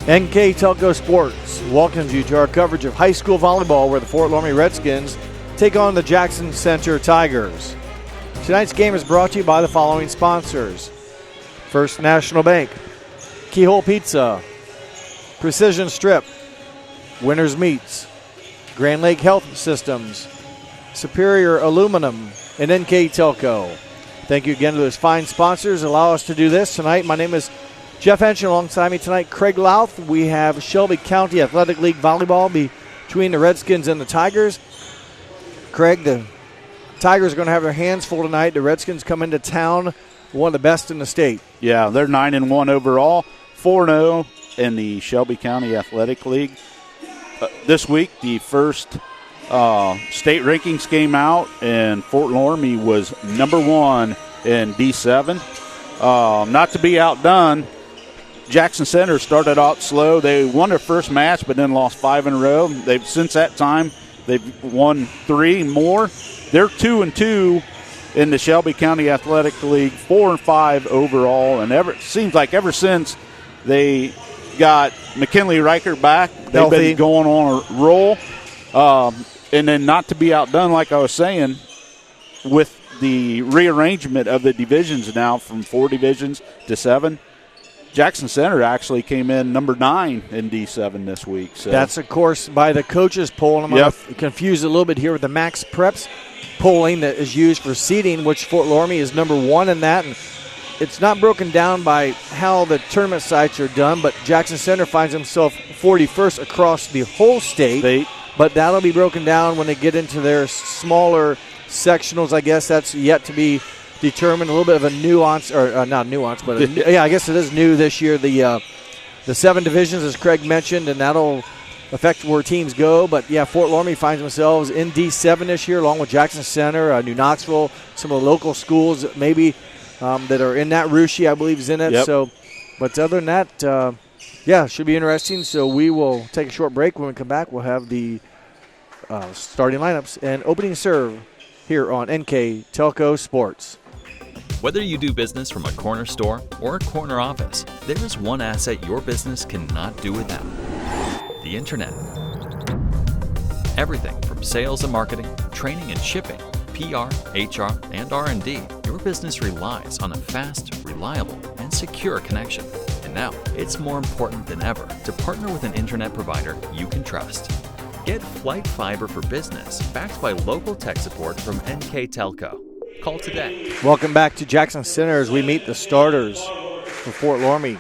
NK Telco Sports welcomes you to our coverage of high school volleyball, where the Fort Loramie Redskins take on the Jackson Center Tigers. Tonight's game is brought to you by the following sponsors: First National Bank, Keyhole Pizza, Precision Strip, Winners Meats, Grand Lake Health Systems, Superior Aluminum, and NK Telco. Thank you again to those fine sponsors. Allow us to do this tonight. My name is Jeff Hench. Alongside me tonight, Craig Louth. We have Shelby County Athletic League volleyball between the Redskins and the Tigers. Craig, the Tigers are going to have their hands full tonight. The Redskins come into town, one of the best in the state. Yeah, they're 9-1 overall, 4-0 in the Shelby County Athletic League. This week, the first state rankings came out, and Fort Loramie was number 1 in D7. Not to be outdone, Jackson Center started out slow. They won their first match, but then lost 5 in a row. Since that time, they've won 3 more. They're 2-2 in the Shelby County Athletic League, 4-5 overall. And seems like ever since they got McKinley Riker back, they've been going on a roll. And then, not to be outdone, like I was saying, with the rearrangement of the divisions now from 4 divisions to 7, Jackson Center actually came in number 9 in D7 this week. So that's, of course, by the coaches poll. I'm going to confuse a little bit here with the Max Preps polling that is used for seeding, which Fort Loramie is number 1 in that. And it's not broken down by how the tournament sites are done, but Jackson Center finds himself 41st across the whole state. But that'll be broken down when they get into their smaller sectionals. I guess that's yet to be determined. A little bit of a nuance, or not nuance, but I guess it is new this year. The 7 divisions, as Craig mentioned, and that'll affect where teams go. But yeah, Fort Loramie finds themselves in D7 this year, along with Jackson Center, New Knoxville, some of the local schools maybe that are in that. Rushi, I believe, is in it. So, but other than that, should be interesting. So we will take a short break. When we come back, we'll have the starting lineups and opening serve here on NK Telco Sports. Whether you do business from a corner store or a corner office, there is one asset your business cannot do without: the Internet. Everything from sales and marketing, training and shipping, PR, HR, and R&D, your business relies on a fast, reliable, and secure connection. And now, it's more important than ever to partner with an Internet provider you can trust. Get Flight Fiber for Business, backed by local tech support from NK Telco. Call today. Welcome back to Jackson Center as we meet the starters for Fort Loramie.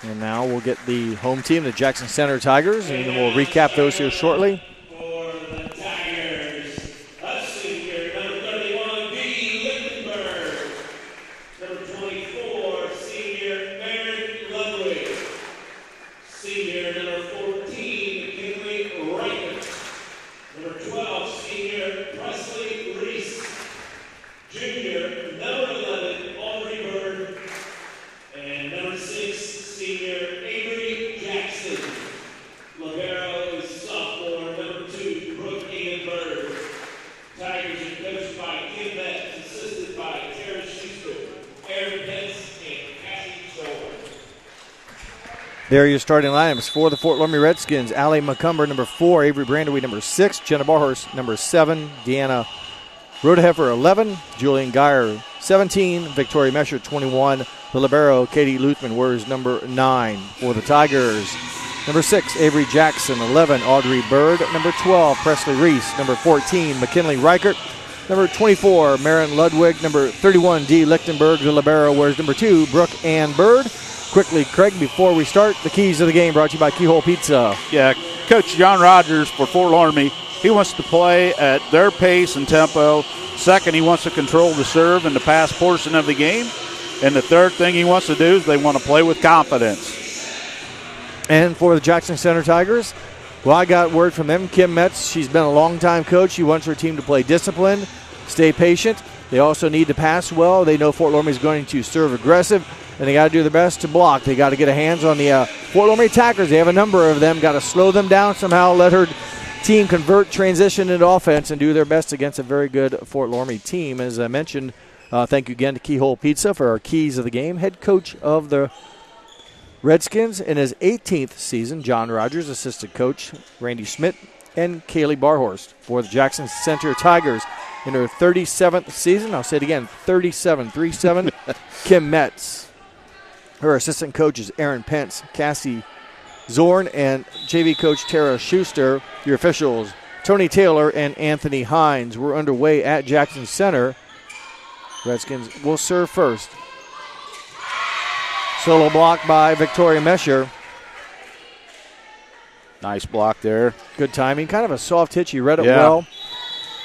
And now we'll get the home team, the Jackson Center Tigers, and then we'll recap those here shortly. For the Tigers, a senior, number 31, B. Lichtenberg. Number 24, senior, Aaron Ludwig. Senior, number 14, McKinley Riker. Number 12, senior, Presley Reese. Junior, number 11, Audrey Bird. And number 6, senior Avery Jackson. Libero is sophomore, number 2, Brooke Ian Bird. Tigers are coached by Kim Betts, assisted by Tara Schuster, Aaron Pitts, and Cassie Stoller. There are your starting lineups for the Fort Loramie Redskins: Allie McCumber, number 4, Avery Brandewy, number 6, Jenna Barhurst, number 7, Deanna Rodehefer, 11, Julian Geyer, 17, Victoria Mesher, 21, the libero, Katie Luthman, wears number 9 for the Tigers. Number 6, Avery Jackson, 11, Audrey Bird, number 12, Presley Reese, number 14, McKinley Reichert, number 24, Marin Ludwig, number 31, D. Lichtenberg, the libero, wears number 2, Brooke Ann Bird. Quickly, Craig, before we start, the keys of the game brought to you by Keyhole Pizza. Yeah, Coach John Rogers for Fort Loramie, he wants to play at their pace and tempo. Second, he wants to control the serve and the pass portion of the game. And the third thing he wants to do is they want to play with confidence. And for the Jackson Center Tigers, well, I got word from them. Kim Metz, she's been a long-time coach. She wants her team to play disciplined, stay patient, They also need to pass well. They know Fort Loramie is going to serve aggressive, and they got to do their best to block. They got to get a hands on the Fort Loramie attackers. They have a number of them. Got to slow them down somehow, let her team convert transition into offense, and do their best against a very good Fort Loramie team. As I mentioned, thank you again to Keyhole Pizza for our keys of the game. Head coach of the Redskins in his 18th season, John Rogers, assistant coach Randy Schmidt, and Kaylee Barhorst for the Jackson Center Tigers in her 37th season. I'll say it again, 37. Kim Metz. Her assistant coaches Aaron Pence, Cassie Zorn, and JV coach Tara Schuster. Your officials, Tony Taylor and Anthony Hines. We're underway at Jackson Center. Redskins will serve first. Solo block by Victoria Mesher. Nice block there. Good timing. Kind of a soft hit. She read it well.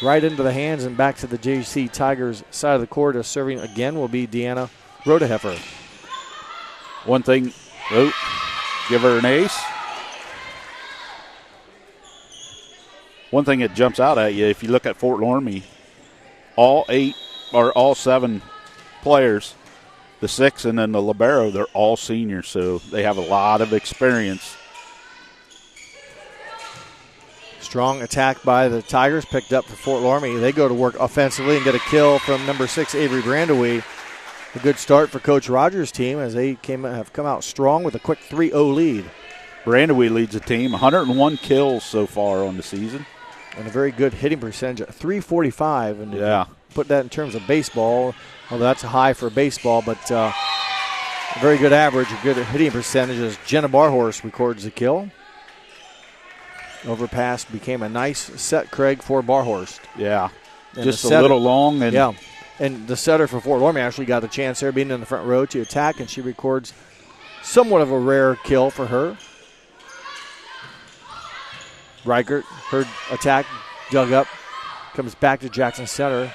Right into the hands and back to the JC Tigers side of the court. Serving again will be Deanna Rodeheffer. One thing, give her an ace. One thing that jumps out at you, if you look at Fort Loramie, all 7 players, the 6 and then the libero, they're all seniors, so they have a lot of experience. Strong attack by the Tigers, picked up for Fort Loramie. They go to work offensively and get a kill from number 6, Avery Brandewie. A good start for Coach Rogers' team as they have come out strong with a quick 3-0 lead. Brandewie leads the team, 101 kills so far on the season. And a very good hitting percentage, 345. And put that in terms of baseball, although that's a high for baseball, but a very good average, a good hitting percentage as Jenna Barhorst records the kill. Overpass became a nice set, Craig, for Barhorst. Yeah, and just a little long. And the setter for Fort Loramie actually got a chance there, being in the front row to attack, and she records somewhat of a rare kill for her. Reichert, her attack, dug up, comes back to Jackson Center.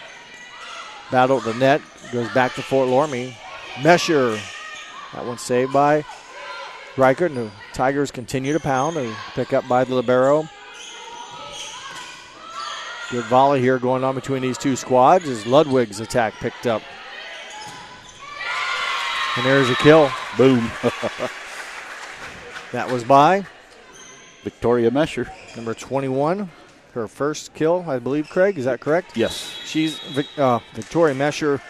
Battle at the net, goes back to Fort Loramie. Mesher, that one saved by Reichert, and the Tigers continue to pound. They pick up by the libero. Good volley here going on between these two squads as Ludwig's attack picked up. And there's a kill. Boom. That was by Victoria Mesher. Number 21, her first kill, I believe, Craig. Is that correct? Yes. She's Victoria Mesher.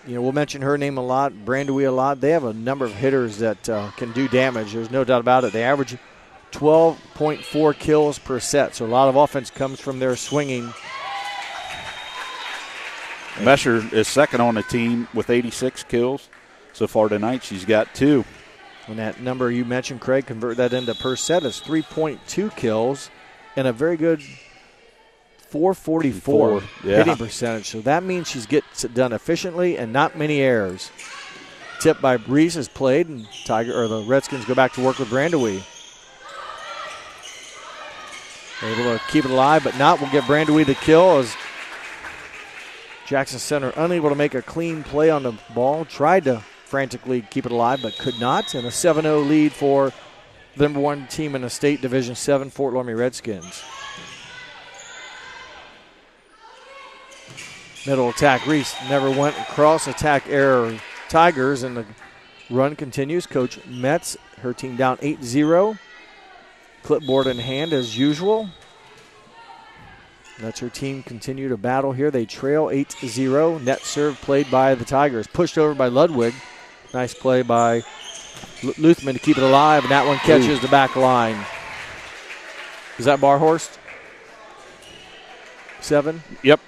We'll mention her name a lot, Brandewie a lot. They have a number of hitters that can do damage. There's no doubt about it. They average 12.4 kills per set, so a lot of offense comes from their swinging. Mesher is second on the team with 86 kills. So far tonight, she's got 2. And that number you mentioned, Craig, convert that into per set, is 3.2 kills and a very good 444 hitting percentage. So that means she gets it done efficiently and not many errors. Tip by Breeze is played, and the Redskins go back to work with Brandewie. Able to keep it alive, but not. Will get Brandewie the kill as Jackson Center unable to make a clean play on the ball. Tried to frantically keep it alive, but could not. And a 7-0 lead for the number 1 team in the state Division 7, Fort Loramie Redskins. Middle attack, Reese never went across. Attack error, Tigers, and the run continues. Coach Metz, her team down 8-0. Clipboard in hand as usual. Lets her team continue to battle here. They trail 8-0. Net serve played by the Tigers. Pushed over by Ludwig. Nice play by Luthman to keep it alive, and that one catches the back line. Is that Barhorst? 7? Yep.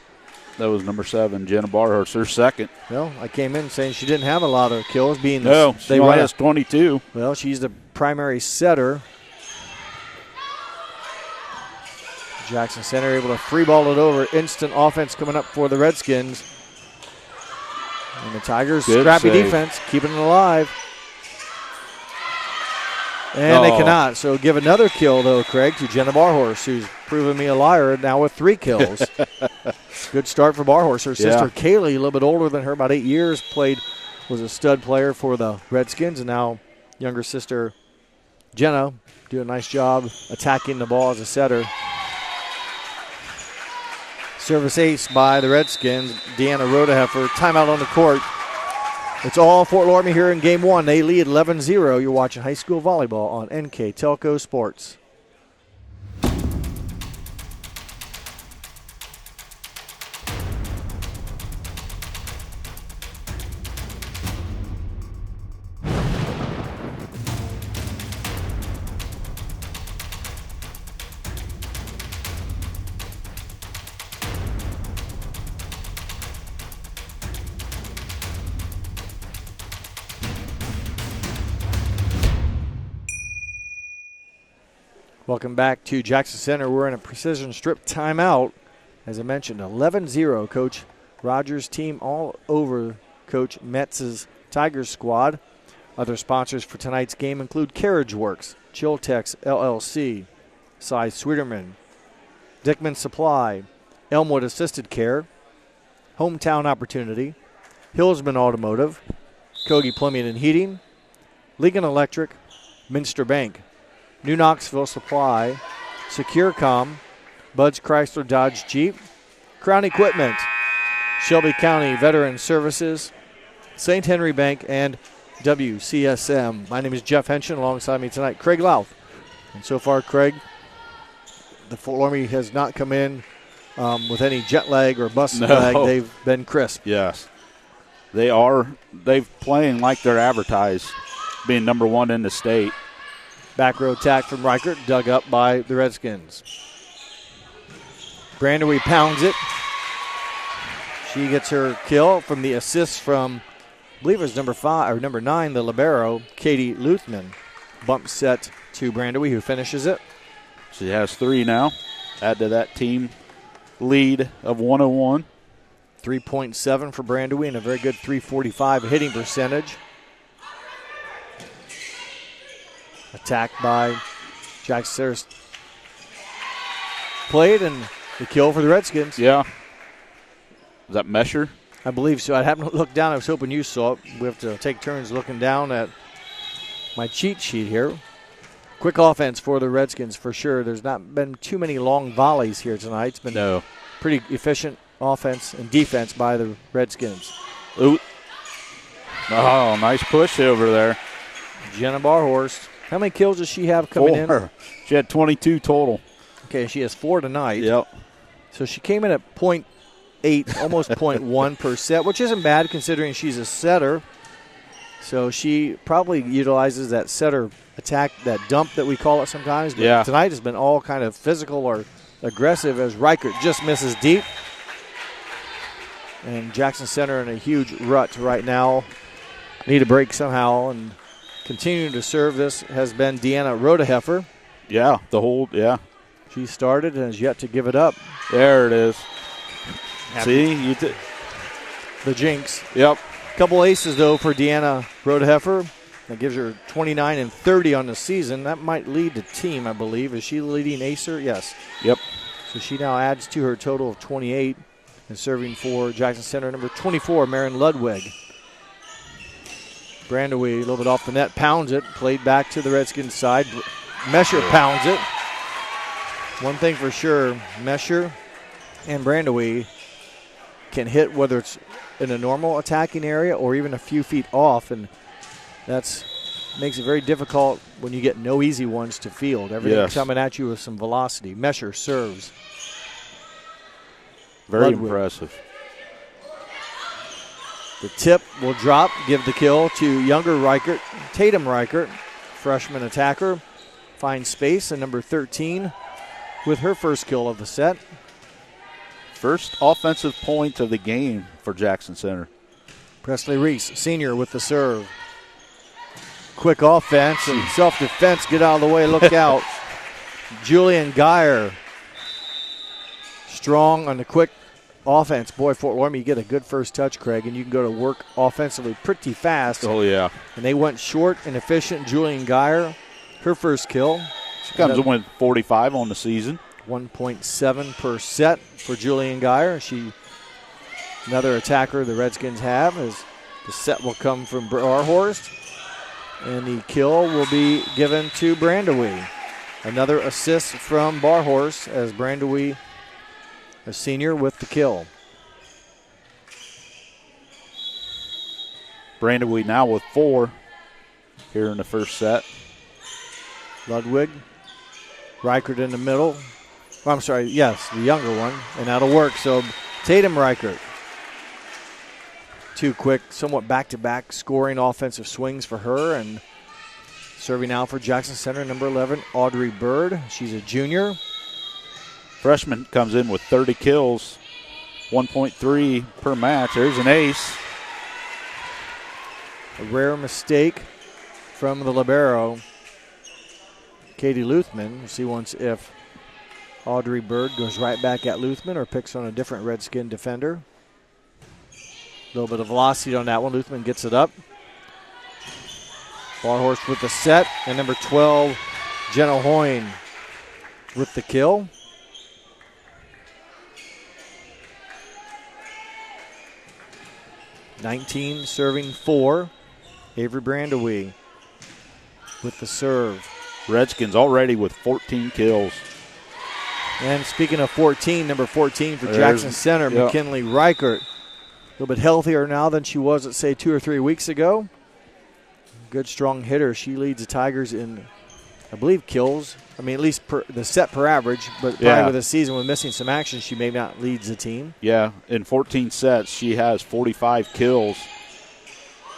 That was number 7, Jenna Barhorst, her second. Well, I came in saying she didn't have a lot of kills. She only has 22. Well, she's the primary setter. Jackson Center able to free ball it over. Instant offense coming up for the Redskins. And the Tigers, scrappy defense, keeping it alive. And they cannot. So give another kill, though, Craig, to Jenna Barhorst, who's proven me a liar now with 3 kills. Good start for Barhorst. Her sister, Kaylee, a little bit older than her, about 8 years, was a stud player for the Redskins. And now younger sister, Jenna, doing a nice job attacking the ball as a setter. Service ace by the Redskins. Deanna Rodeheffer, timeout on the court. It's all Fort Loramie here in game one. They lead 11-0. You're watching high school volleyball on NK Telco Sports. Welcome back to Jackson Center. We're in a precision strip timeout. As I mentioned, 11-0. Coach Rogers' team all over Coach Metz's Tigers squad. Other sponsors for tonight's game include Carriage Works, Chiltex LLC, Cy Sweeterman, Dickman Supply, Elmwood Assisted Care, Hometown Opportunity, Hillsman Automotive, Kogi Plumbing and Heating, Ligon Electric, Minster Bank, New Knoxville Supply, SecureCom, Bud's Chrysler Dodge Jeep, Crown Equipment, Shelby County Veteran Services, St. Henry Bank, and WCSM. My name is Jeff Henshin. Alongside me tonight, Craig Louth. And so far, Craig, the Fort Loramie has not come in with any jet lag or bus lag. They've been crisp. Yes. They've playing like they're advertised, being number one in the state. Back row attack from Reichert, dug up by the Redskins. Brandewy pounds it. She gets her kill from the assist from, I believe it was number 9, the libero, Katie Luthman. Bump set to Brandewy, who finishes it. She has 3 now. Add to that team lead of 101. 3.7 for Brandewy and a very good .345 hitting percentage. Attacked by Jackson Center's played, and the kill for the Redskins. Yeah. Is that Mesher? I believe so. I haven't looked down. I was hoping you saw it. We have to take turns looking down at my cheat sheet here. Quick offense for the Redskins for sure. There's not been too many long volleys here tonight. It's been pretty efficient offense and defense by the Redskins. Ooh. Oh, nice push over there. Jenna Barhorst. How many kills does she have coming 4. in? She had 22 total. Okay, she has 4 tonight. Yep. So she came in at .8, almost .1 per set, which isn't bad considering she's a setter. So she probably utilizes that setter attack, that dump that we call it sometimes. But tonight has been all kind of physical or aggressive as Reichert just misses deep. And Jackson Center in a huge rut right now. Need a break somehow, and continuing to serve this has been Deanna Rodeheffer. Yeah, She started and has yet to give it up. There it is. See? The jinx. Yep. Couple aces, though, for Deanna Rodeheffer. That gives her 29 and 30 on the season. That might lead the team, I believe. Is she the leading acer? Yes. Yep. So she now adds to her total of 28 and serving for Jackson Center, number 24, Marin Ludwig. Brandewy, a little bit off the net, pounds it, played back to the Redskins side. Mesher pounds it. One thing for sure, Mesher and Brandewy can hit whether it's in a normal attacking area or even a few feet off, and that's makes it very difficult when you get no easy ones to field. Everything coming at you with some velocity. Mesher serves. Very impressive. The tip will drop, give the kill to younger Reichert, Tatum Reichert, freshman attacker. Finds space, and number 13 with her first kill of the set. First offensive point of the game for Jackson Center. Presley Reese, senior, with the serve. Quick offense and self-defense. Get out of the way, look out. Julian Geyer, strong on the quick offense. Boy, Fort Loramie, you get a good first touch, Craig, and you can go to work offensively pretty fast. Oh, yeah. And they went short and efficient. Julian Geyer, her first kill. She comes in with 45 on the season. 1.7 per set for Julian Geyer. Another attacker the Redskins have, as the set will come from Barhorst. And the kill will be given to Brandewy. Another assist from Barhorst as Brandewy a senior, with the kill. Brandywee now with 4 here in the first set. Ludwig, Reichert in the middle. Oh, I'm sorry, yes, the younger one, and that'll work. So Tatum Reichert. 2 quick, somewhat back-to-back scoring offensive swings for her, and serving now for Jackson Center, number 11, Audrey Bird. She's a junior. Freshman comes in with 30 kills, 1.3 per match. There's an ace. A rare mistake from the libero, Katie Luthman. We'll see once if Audrey Bird goes right back at Luthman or picks on a different Redskin defender. A little bit of velocity on that one. Luthman gets it up. Barhorst with the set, and number 12, Jenna Hoyne with the kill. (19) serving 4. Avery Brandewee with the serve. Redskins already with 14 kills. And speaking of 14, number 14 for Jackson Center, yep. McKinley Reichert. A little bit healthier now than she was, let's say, 2 or 3 weeks ago. Good, strong hitter. She leads the Tigers in, I believe, kills. I mean, at least the set per average, but probably with a season with missing some action, she may not lead the team. Yeah, in 14 sets, she has 45 kills.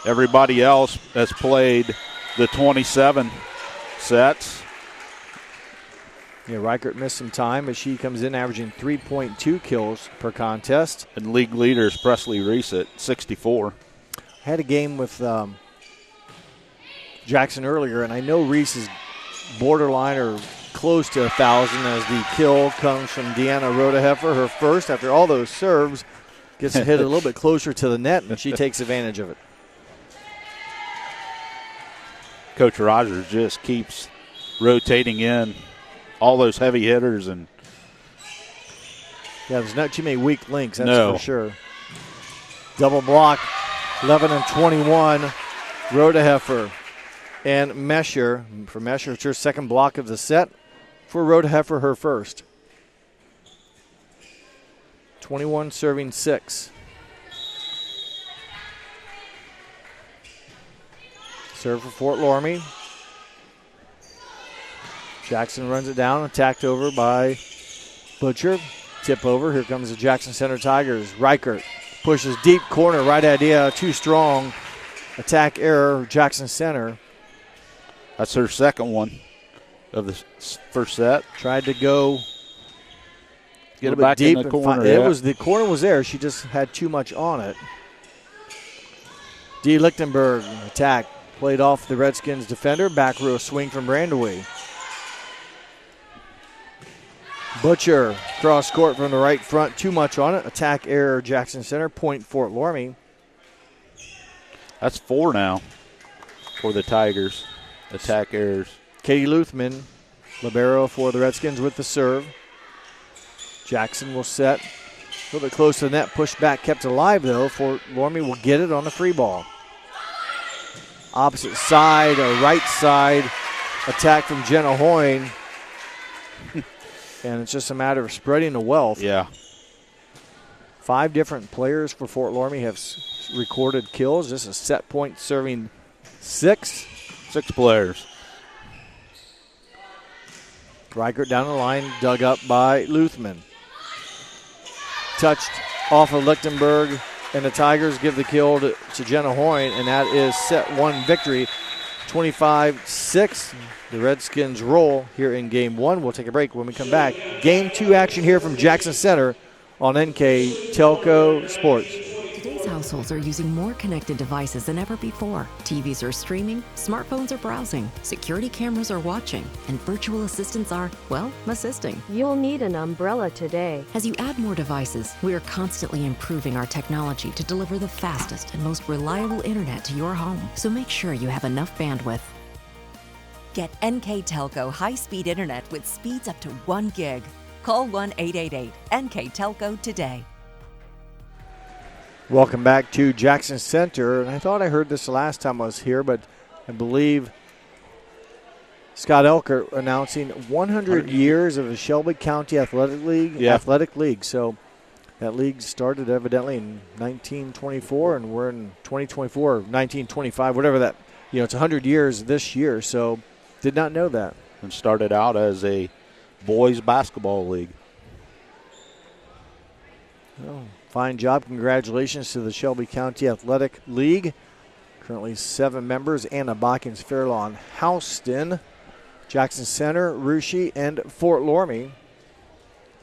Everybody else has played the 27 sets. Yeah, Reichert missed some time, but she comes in averaging 3.2 kills per contest. And league leaders Presley Reese at 64. I had a game with Jackson earlier, and I know Reese is borderline or close to 1,000 as the kill comes from Deanna Rodeheffer, her first. After all those serves, gets hit a little bit closer to the net, and she takes advantage of it. Coach Rogers just keeps rotating in all those heavy hitters. And yeah, there's not too many weak links, that's no. for sure. Double block, 11 and 21, Rodeheffer and Mesher. For Mesher, it's her second block of the set. For Rodeheffer, her first. 21 serving 6. Serve for Fort Loramie. Jackson runs it down, attacked over by Butcher. Tip over. Here comes the Jackson Center Tigers. Reichert pushes deep corner, right idea, too strong. Attack error, Jackson Center. That's her second one of the first set. Tried to go get it back deep in the corner. The corner was there. She just had too much on it. D. Lichtenberg attack. Played off the Redskins defender. Back row swing from Brandewee. Butcher, cross court from the right front. Too much on it. Attack error, Jackson Center. Point Fort Loramie. That's 4 now for the Tigers. Attack errors. Katie Luthman, libero for the Redskins with the serve. Jackson will set. A little bit close to the net. Pushed back, kept alive though. Fort Loramie will get it on the free ball. Opposite side, or right side, attack from Jenna Hoyne. And it's just a matter of spreading the wealth. Yeah. 5 different players for Fort Loramie have recorded kills. This is set point serving 6. 6 players. Reichert down the line, dug up by Luthman. Touched off of Lichtenberg, and the Tigers give the kill to Jenna Hoyne, and that is set 1 victory, 25-6. The Redskins roll here in Game 1. We'll take a break when we come back. Game 2 action here from Jackson Center on NK Telco Sports. Today's households are using more connected devices than ever before. TVs are streaming, smartphones are browsing, security cameras are watching, and virtual assistants are, well, assisting. You'll need an umbrella today. As you add more devices, we are constantly improving our technology to deliver the fastest and most reliable internet to your home. So make sure you have enough bandwidth. Get NK Telco high-speed internet with speeds up to 1 gig. Call 1-888-NK-TELCO today. Welcome back to Jackson Center. And I thought I heard this the last time I was here, but I believe Scott Elker announcing 100 years of the Shelby County Athletic League. Yeah. Athletic League. So That league started evidently in 1924, and we're in 2024, 1925, whatever that, it's 100 years this year, so did not know that. And started out as a boys basketball league. Well, fine job. Congratulations to the Shelby County Athletic League. Currently 7 members: Anna Botkins, Fairlawn, Houston, Jackson Center, Russia, and Fort Loramie.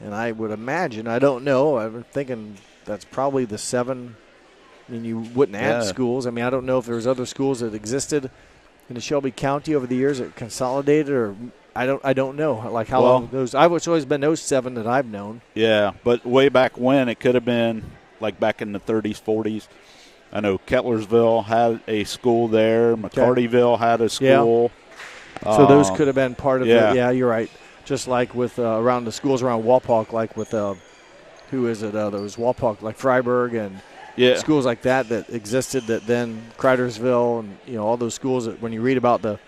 And I would imagine, I don't know, I'm thinking that's probably the 7. I mean, you wouldn't add schools. I mean, I don't know if there's other schools that existed in the Shelby County over the years that consolidated, or I don't know. Like how long those, it's always been those 7 that I've known. Yeah, but way back when, it could have been like back in the 30s, 40s. I know Kettlersville had a school there. McCartyville had a school. Yeah. So those could have been part of it. Yeah, you're right. Just like with around the schools around Walpock, like with who is it? There was Walpock, like Freiburg, and schools like that existed. That then Cridersville, and all those schools that when you read about the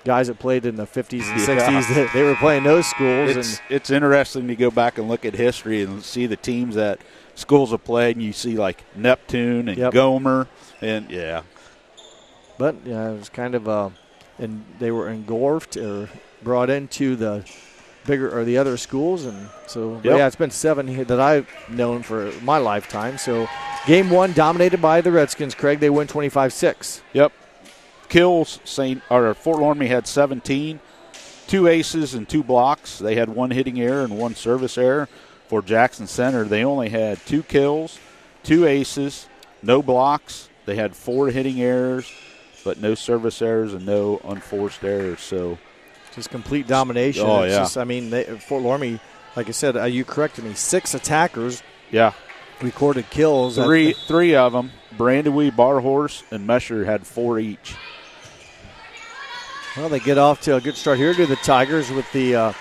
guys that played in the 50s and 60s, they were playing those schools. It's interesting to go back and look at history and see the teams that schools have played, and you see like Neptune and Gomer, and But it was kind of and they were engulfed or brought into the bigger or the other schools, and so it's been 7 here that I've known for my lifetime. So game 1 dominated by the Redskins. Craig, they win 25-6. Yep. Kills Fort Loramie had 17, 2 aces and 2 blocks. They had 1 hitting error and 1 service error. For Jackson Center, they only had 2 kills, 2 aces, no blocks. They had 4 hitting errors, but no service errors and no unforced errors. So just complete domination. Oh, it's just, I mean, Fort Loramie, like I said, you corrected me, 6 attackers. Yeah. Recorded kills. 3 of them. Brandywee, Barhorse, and Mesher had 4 each. Well, they get off to a good start here to the Tigers with the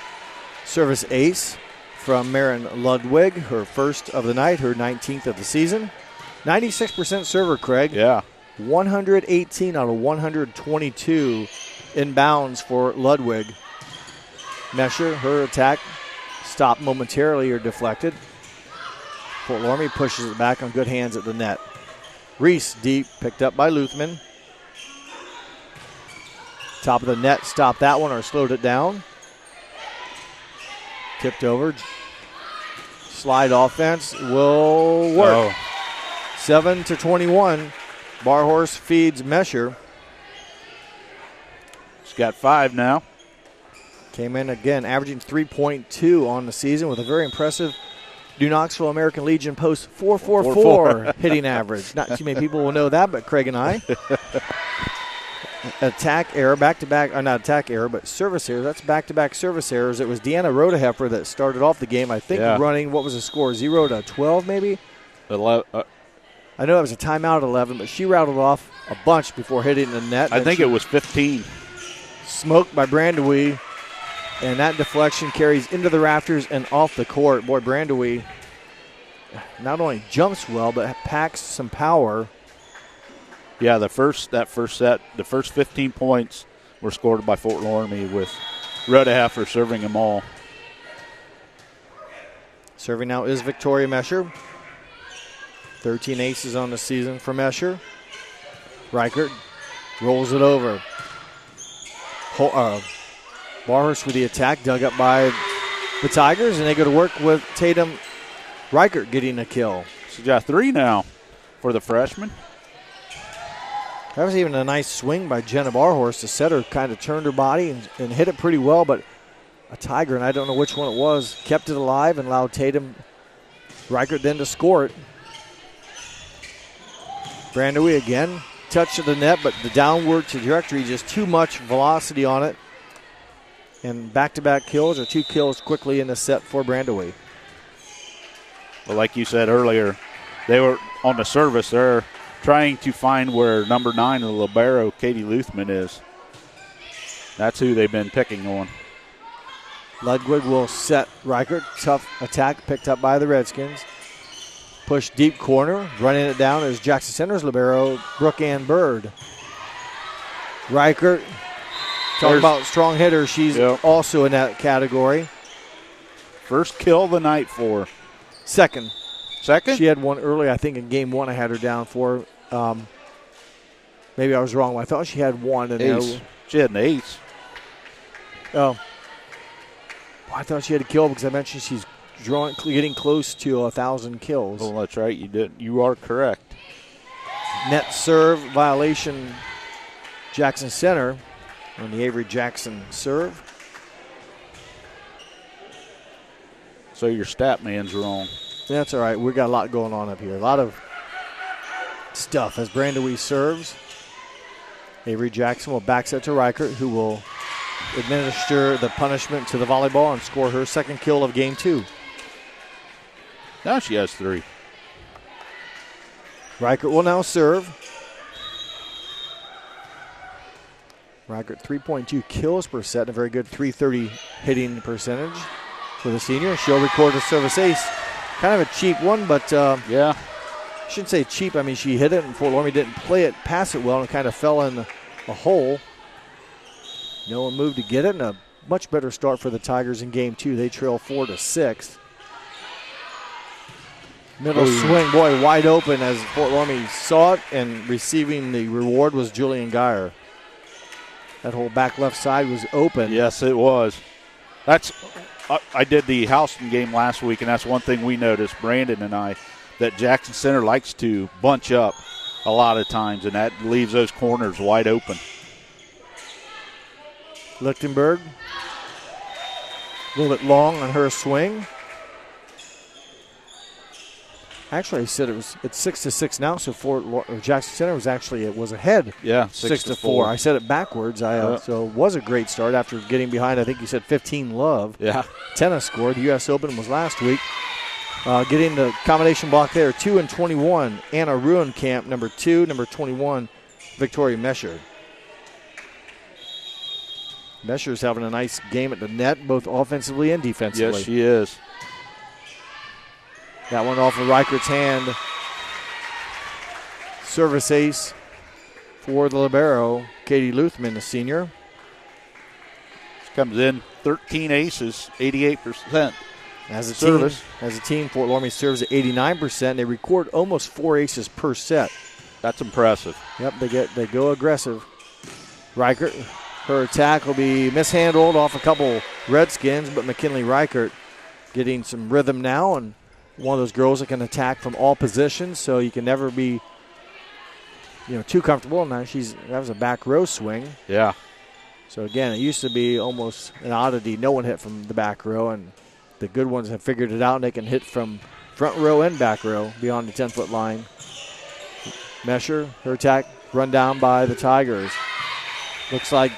service ace from Marin Ludwig, her first of the night, her 19th of the season. 96% server, Craig. Yeah. 118 out of 122 inbounds for Ludwig. Mesher, her attack stopped momentarily or deflected. Fort Loramie pushes it back on good hands at the net. Reese deep, picked up by Luthman. Top of the net, stopped that one or slowed it down. Tipped over. Slide offense will work. 7-21. Barhorse feeds Mesher. She's got 5 now. Came in again, averaging 3.2 on the season with a very impressive New Knoxville American Legion post 4.44 hitting average. Not too many people will know that, but Craig and I. Attack error, back-to-back, not attack error, but service error. That's back-to-back service errors. It was Deanna Rodeheffer that started off the game, I think, running, what was the score, 0-12 maybe? 11. I know it was a timeout at 11, but she rattled off a bunch before hitting the net. I think it was 15. Smoked by Brandywee, and that deflection carries into the rafters and off the court. Boy, Brandywee not only jumps well, but packs some power. Yeah, the first set, the first 15 points were scored by Fort Loramie with Rodeheffer serving them all. Serving now is Victoria Mesher. 13 aces on the season for Mesher. Reichert rolls it over. Barhurst with the attack, dug up by the Tigers, and they go to work with Tatum Reichert getting a kill. She's got 3 now for the freshman. That was even a nice swing by Jenna Barhorst. The setter kind of turned her body and hit it pretty well, but a Tiger, and I don't know which one it was, kept it alive and allowed Tatum Reichert then to score it. Brandywee again, touch to the net, but the downward trajectory, just too much velocity on it. And back-to-back kills, or 2 kills quickly in the set for Brandywee. Well, like you said earlier, they were on the service. They're trying to find where number 9 of the libero, Katie Luthman, is. That's who they've been picking on. Ludwig will set Reichert. Tough attack picked up by the Redskins. Push deep corner. Running it down is Jackson Center's libero, Brooke Ann Bird. Reichert, talking about strong hitter. She's also in that category. First kill of the night for her. Second. Second? She had one early. I think in game one I had her down for. Maybe I was wrong. I thought she had one. And Ace. She had an ace. Oh. I thought she had a kill because I mentioned she's getting close to 1,000 kills. Oh, that's right. You did. You are correct. Net serve violation, Jackson Center on the Avery Jackson serve. So your stat man's wrong. That's all right. We got a lot going on up here. A lot of stuff as Brandon Weiss serves. Avery Jackson will back set to Reichert, who will administer the punishment to the volleyball and score her second kill of game 2. Now she has 3. Reichert will now serve. Reichert 3.2 kills per set and a very good .330 hitting percentage for the senior. She'll record a service ace. Kind of a cheap one, but yeah. I shouldn't say cheap. I mean, she hit it and Fort Loramie didn't pass it well, and it kind of fell in a hole. No one moved to get it, and a much better start for the Tigers in game 2. They trail 4-6. Middle swing, boy, wide open as Fort Loramie saw it, and receiving the reward was Julian Geyer. That whole back left side was open. Yes, it was. I did the Houston game last week, and that's one thing we noticed, Brandon and I, that Jackson Center likes to bunch up a lot of times, and that leaves those corners wide open. Lichtenberg, a little bit long on her swing. Actually, I said it's 6-6 now, so Jackson Center was ahead. Yeah, 6-4. I said it backwards. So it was a great start after getting behind. I think you said 15 love. Yeah, tennis score. The U.S. Open was last week. Getting the combination block there, 2-21. Anna Ruenkamp, number 2, number 21, Victoria Mesher. Mesher's having a nice game at the net, both offensively and defensively. Yes, she is. That one off of Reichert's hand. Service ace for the libero, Katie Luthman, the senior. She comes in 13 aces, 88%. As a team, Fort Loramie serves at 89%. They record almost 4 aces per set. That's impressive. Yep, they go aggressive. Reichert, her attack will be mishandled off a couple Redskins, but McKinley Reichert getting some rhythm now, and one of those girls that can attack from all positions, so you can never be, too comfortable. Now that was a back row swing. Yeah. So again, it used to be almost an oddity. No one hit from the back row, and the good ones have figured it out, and they can hit from front row and back row beyond the 10-foot line. Mesher, her attack run down by the Tigers. Looks like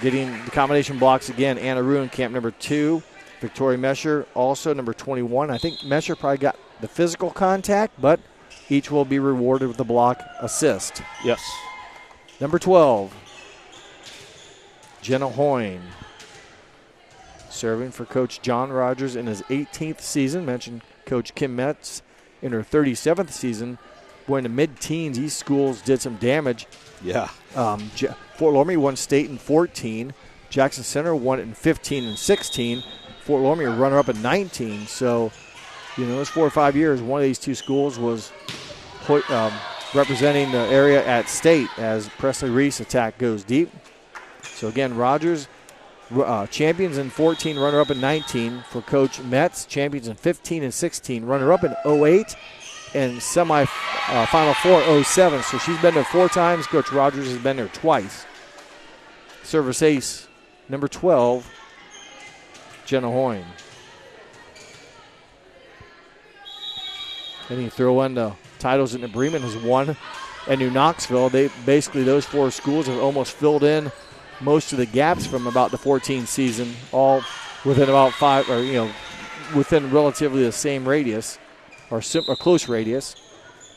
getting the combination blocks again. Anna Ruenkamp, number 2. Victoria Mesher, also number 21. I think Mesher probably got the physical contact, but each will be rewarded with the block assist. Yes. Number 12, Jenna Hoyne. Serving for Coach John Rogers in his 18th season. Mentioned Coach Kim Metz in her 37th season. Boy, in the mid-teens, these schools did some damage. Yeah. Fort Loramie won state in 14. Jackson Center won it in 15 and 16. Fort Loramie a runner-up at 19. So, those 4 or 5 years, one of these two schools was representing the area at state as Presley Reese attack goes deep. So, again, Rogers, champions in 14, runner-up in 19 for Coach Metz. Champions in 15 and 16, runner-up in 08 and Final Four 07. So she's been there 4 times. Coach Rogers has been there twice. Service ace, number 12, Jenna Hoyne. And you throw in the titles that New Bremen has won and New Knoxville. Those 4 schools have almost filled in most of the gaps from about the 14 season, all within about 5, or within relatively the same radius, or close radius.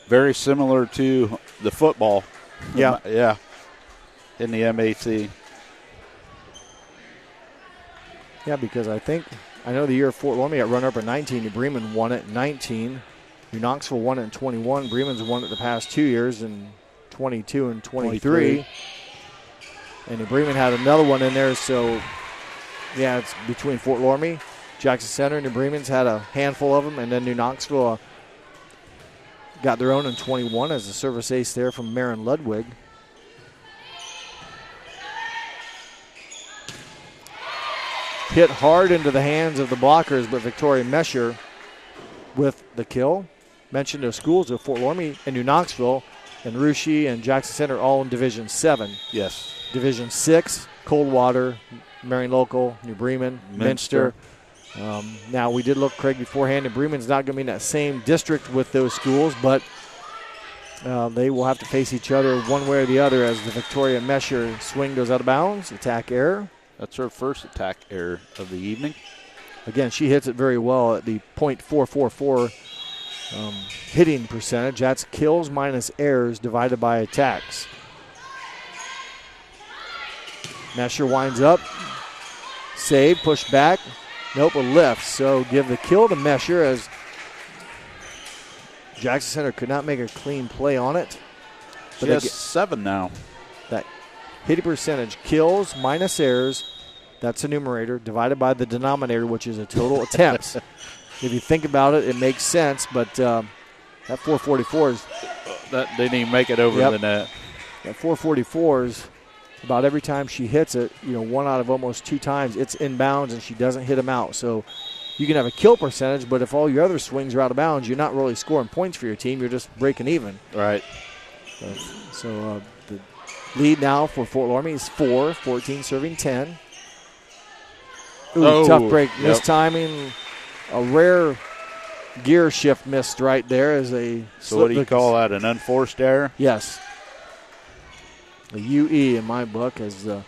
Very similar to the football. Yeah. Yeah. In the MAC. Yeah, because I know the year Fort Loramie got runner-up in 19. New Bremen won it in 19. New Knoxville won it in 21. Bremen's won it the past 2 years in 22 and 23. And New Bremen had another one in there. So, yeah, it's between Fort Loramie, Jackson Center, New Bremen's had a handful of them, and then New Knoxville got their own in 21 as a service ace there from Marin Ludwig. Hit hard into the hands of the blockers, but Victoria Mesher with the kill. Mentioned those schools of Fort Loramie and New Knoxville and Russia and Jackson Center all in Division 7. Yes. Division 6, Coldwater, Marion Local, New Bremen, Minster. Now, we did look, Craig, beforehand, and Bremen's not going to be in that same district with those schools, but they will have to face each other one way or the other as the Victoria Mesher swing goes out of bounds. Attack error. That's her first attack error of the evening. Again, she hits it very well at the .444 hitting percentage. That's kills minus errors divided by attacks. Mesher winds up. Save, push back. Nope, a lift. So give the kill to Mesher as Jackson Center could not make a clean play on it. But she has 7 now. That hitting percentage, kills minus errors, that's the numerator, divided by the denominator, which is a total attempts. If you think about it, it makes sense, but that 444 is... That didn't even make it over the net. That 444 is about every time she hits it, 1 out of almost 2 times, it's inbounds and she doesn't hit them out. So you can have a kill percentage, but if all your other swings are out of bounds, you're not really scoring points for your team. You're just breaking even. Right. So the lead now for Fort Loramie is 4, 14 serving 10. Ooh, tough break. Mistiming. A rare gear shift missed right there as a... So what do you call that, an unforced error? Yes. A UE in my book, as the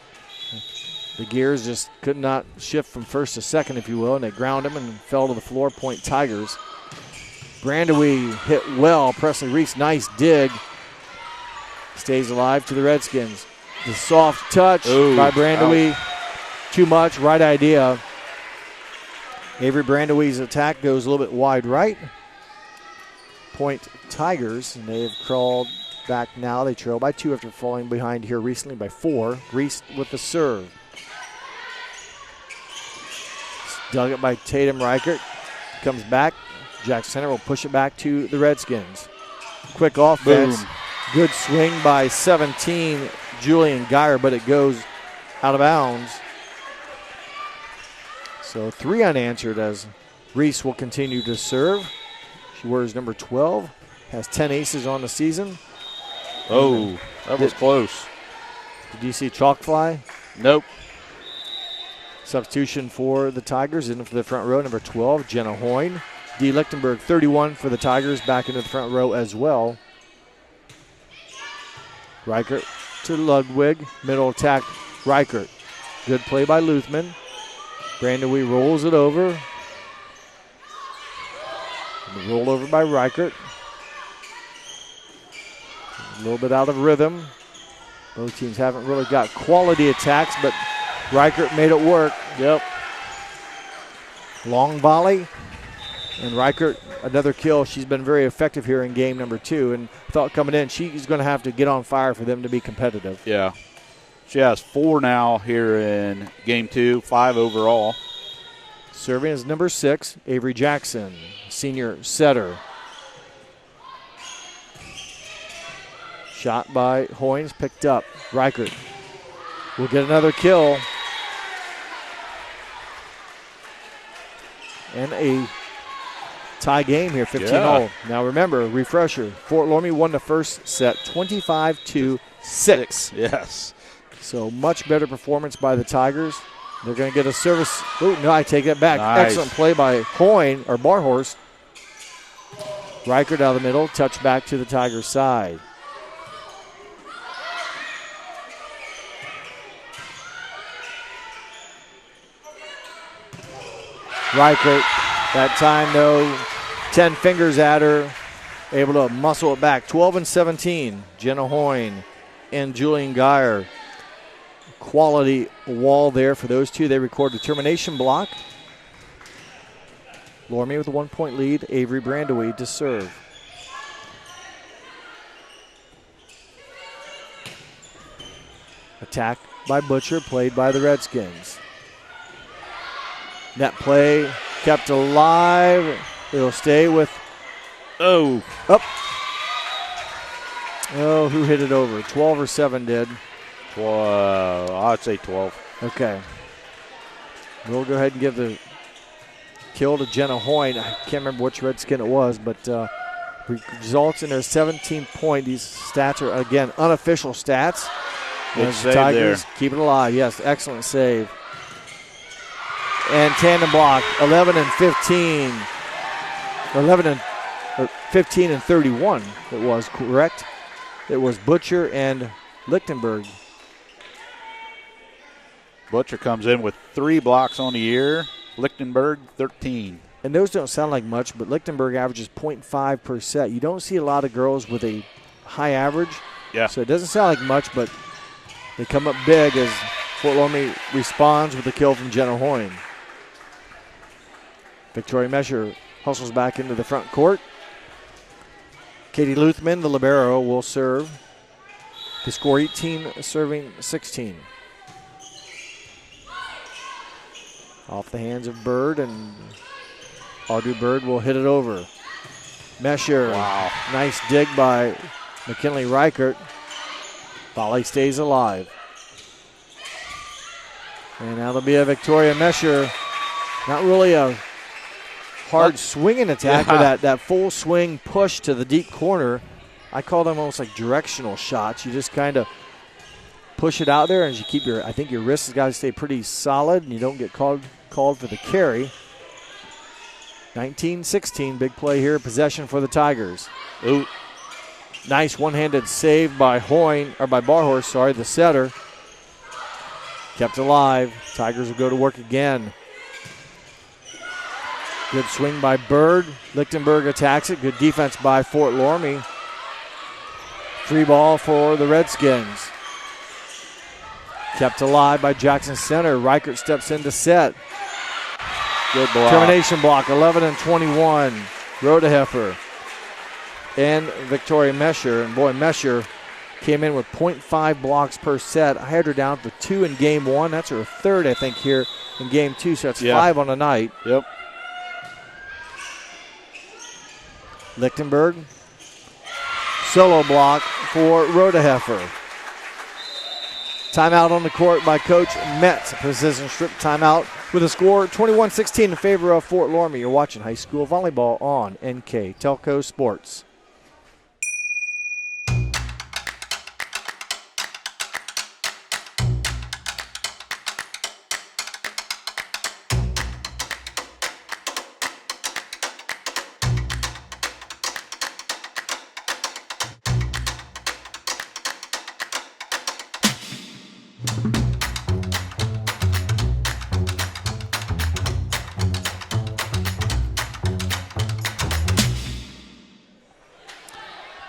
gears just could not shift from first to second, if you will, and they ground him and fell to the floor. Point Tigers. Brandewie hit well. Presley Reese, nice dig. Stays alive to the Redskins. The soft touch by Brandewie. Too much, right idea. Avery Brandewie's attack goes a little bit wide right. Point Tigers, and they have crawled back now. They trail by 2 after falling behind here recently by 4. Reese with the serve. Dug it by Tatum Reichert. Comes back. Jackson Center will push it back to the Redskins. Quick offense. Boom. Good swing by 17, Julian Geyer, but it goes out of bounds. So 3 unanswered as Reese will continue to serve. She wears number 12, has 10 aces on the season. Oh, that was close. Did you see chalk fly? Nope. Substitution for the Tigers in for the front row, number 12, Jenna Hoyne. D. Lichtenberg, 31 for the Tigers, back into the front row as well. Reichert to Ludwig, middle attack, Reichert. Good play by Luthman. Brandewie rolls it over. And roll over by Reichert. A little bit out of rhythm. Both teams haven't really got quality attacks, but Reichert made it work. Yep. Long volley. And Reichert, another kill. She's been very effective here in game number 2. And thought coming in, she's going to have to get on fire for them to be competitive. Yeah. She has 4 now here in game 2, 5 overall. Serving is number 6, Avery Jackson, senior setter. Shot by Hoynes, picked up. Reichert will get another kill. And a tie game here, 15-all. Now remember, refresher, Fort Loramie won the first set 25-6. Yes. So much better performance by the Tigers. They're going to get a service. Oh, no, I take that back. Nice. Excellent play by Hoyne, or Barhorst. Reichert out of the middle, touch back to the Tigers' side. Reichert, that time though, 10 fingers at her, able to muscle it back. 12-17, Jenna Hoyne and Julian Geyer. Quality wall there for those two. They record the termination block. Loramie with a 1-point lead. Avery Brandewie to serve. Attack by Butcher, played by the Redskins. Net play kept alive. It'll stay with. Oh. Up. Oh, who hit it over? 12 or 7 did. I'd say 12. Okay. We'll go ahead and give the kill to Jenna Hoyne. I can't remember which Redskin it was, but results in their 17th point. These stats are, again, unofficial stats. Good As save Tigers there. keep it alive. Yes, excellent save. And tandem block, 11 and 15. 15 and 31, it was, correct? It was Butcher and Lichtenberg. Butcher comes in with 3 blocks on the year. Lichtenberg, 13. And those don't sound like much, but Lichtenberg averages 0.5 per set. You don't see a lot of girls with a high average. Yeah. So it doesn't sound like much, but they come up big as Fort Loramie responds with a kill from Jenna Hoyne. Victoria Mesher hustles back into the front court. Katie Luthman, the libero, will serve to score 18, serving 16. Off the hands of Bird, and Audrey Bird will hit it over. Mesher, Wow. Nice dig by McKinley Reichert. Volley stays alive. And now there'll be a Victoria Mesher. Not really a hard swinging attack, but that full swing push to the deep corner. I call them almost like directional shots. You just kind of push it out there, and you keep I think your wrist has got to stay pretty solid, and you don't get called for the carry. 19-16, big play here, possession for the Tigers. Ooh. Nice one-handed save by Barhorse, the setter. Kept alive. Tigers will go to work again. Good swing by Bird. Lichtenberg attacks it. Good defense by Fort Loramie. 3 ball for the Redskins. Kept alive by Jackson Center. Reichert steps in to set. Good block. Termination block, 11 and 21. Rodeheffer and Victoria Mesher. And boy, Mesher came in with 0.5 blocks per set. I had her down for 2 in game 1. That's her 3rd, I think, here in game 2. So that's 5 on the night. Yep. Lichtenberg. Solo block for Rodeheffer. Timeout on the court by Coach Metz. Precision strip timeout with a score 21-16 in favor of Fort Loramie. You're watching high school volleyball on NK Telco Sports.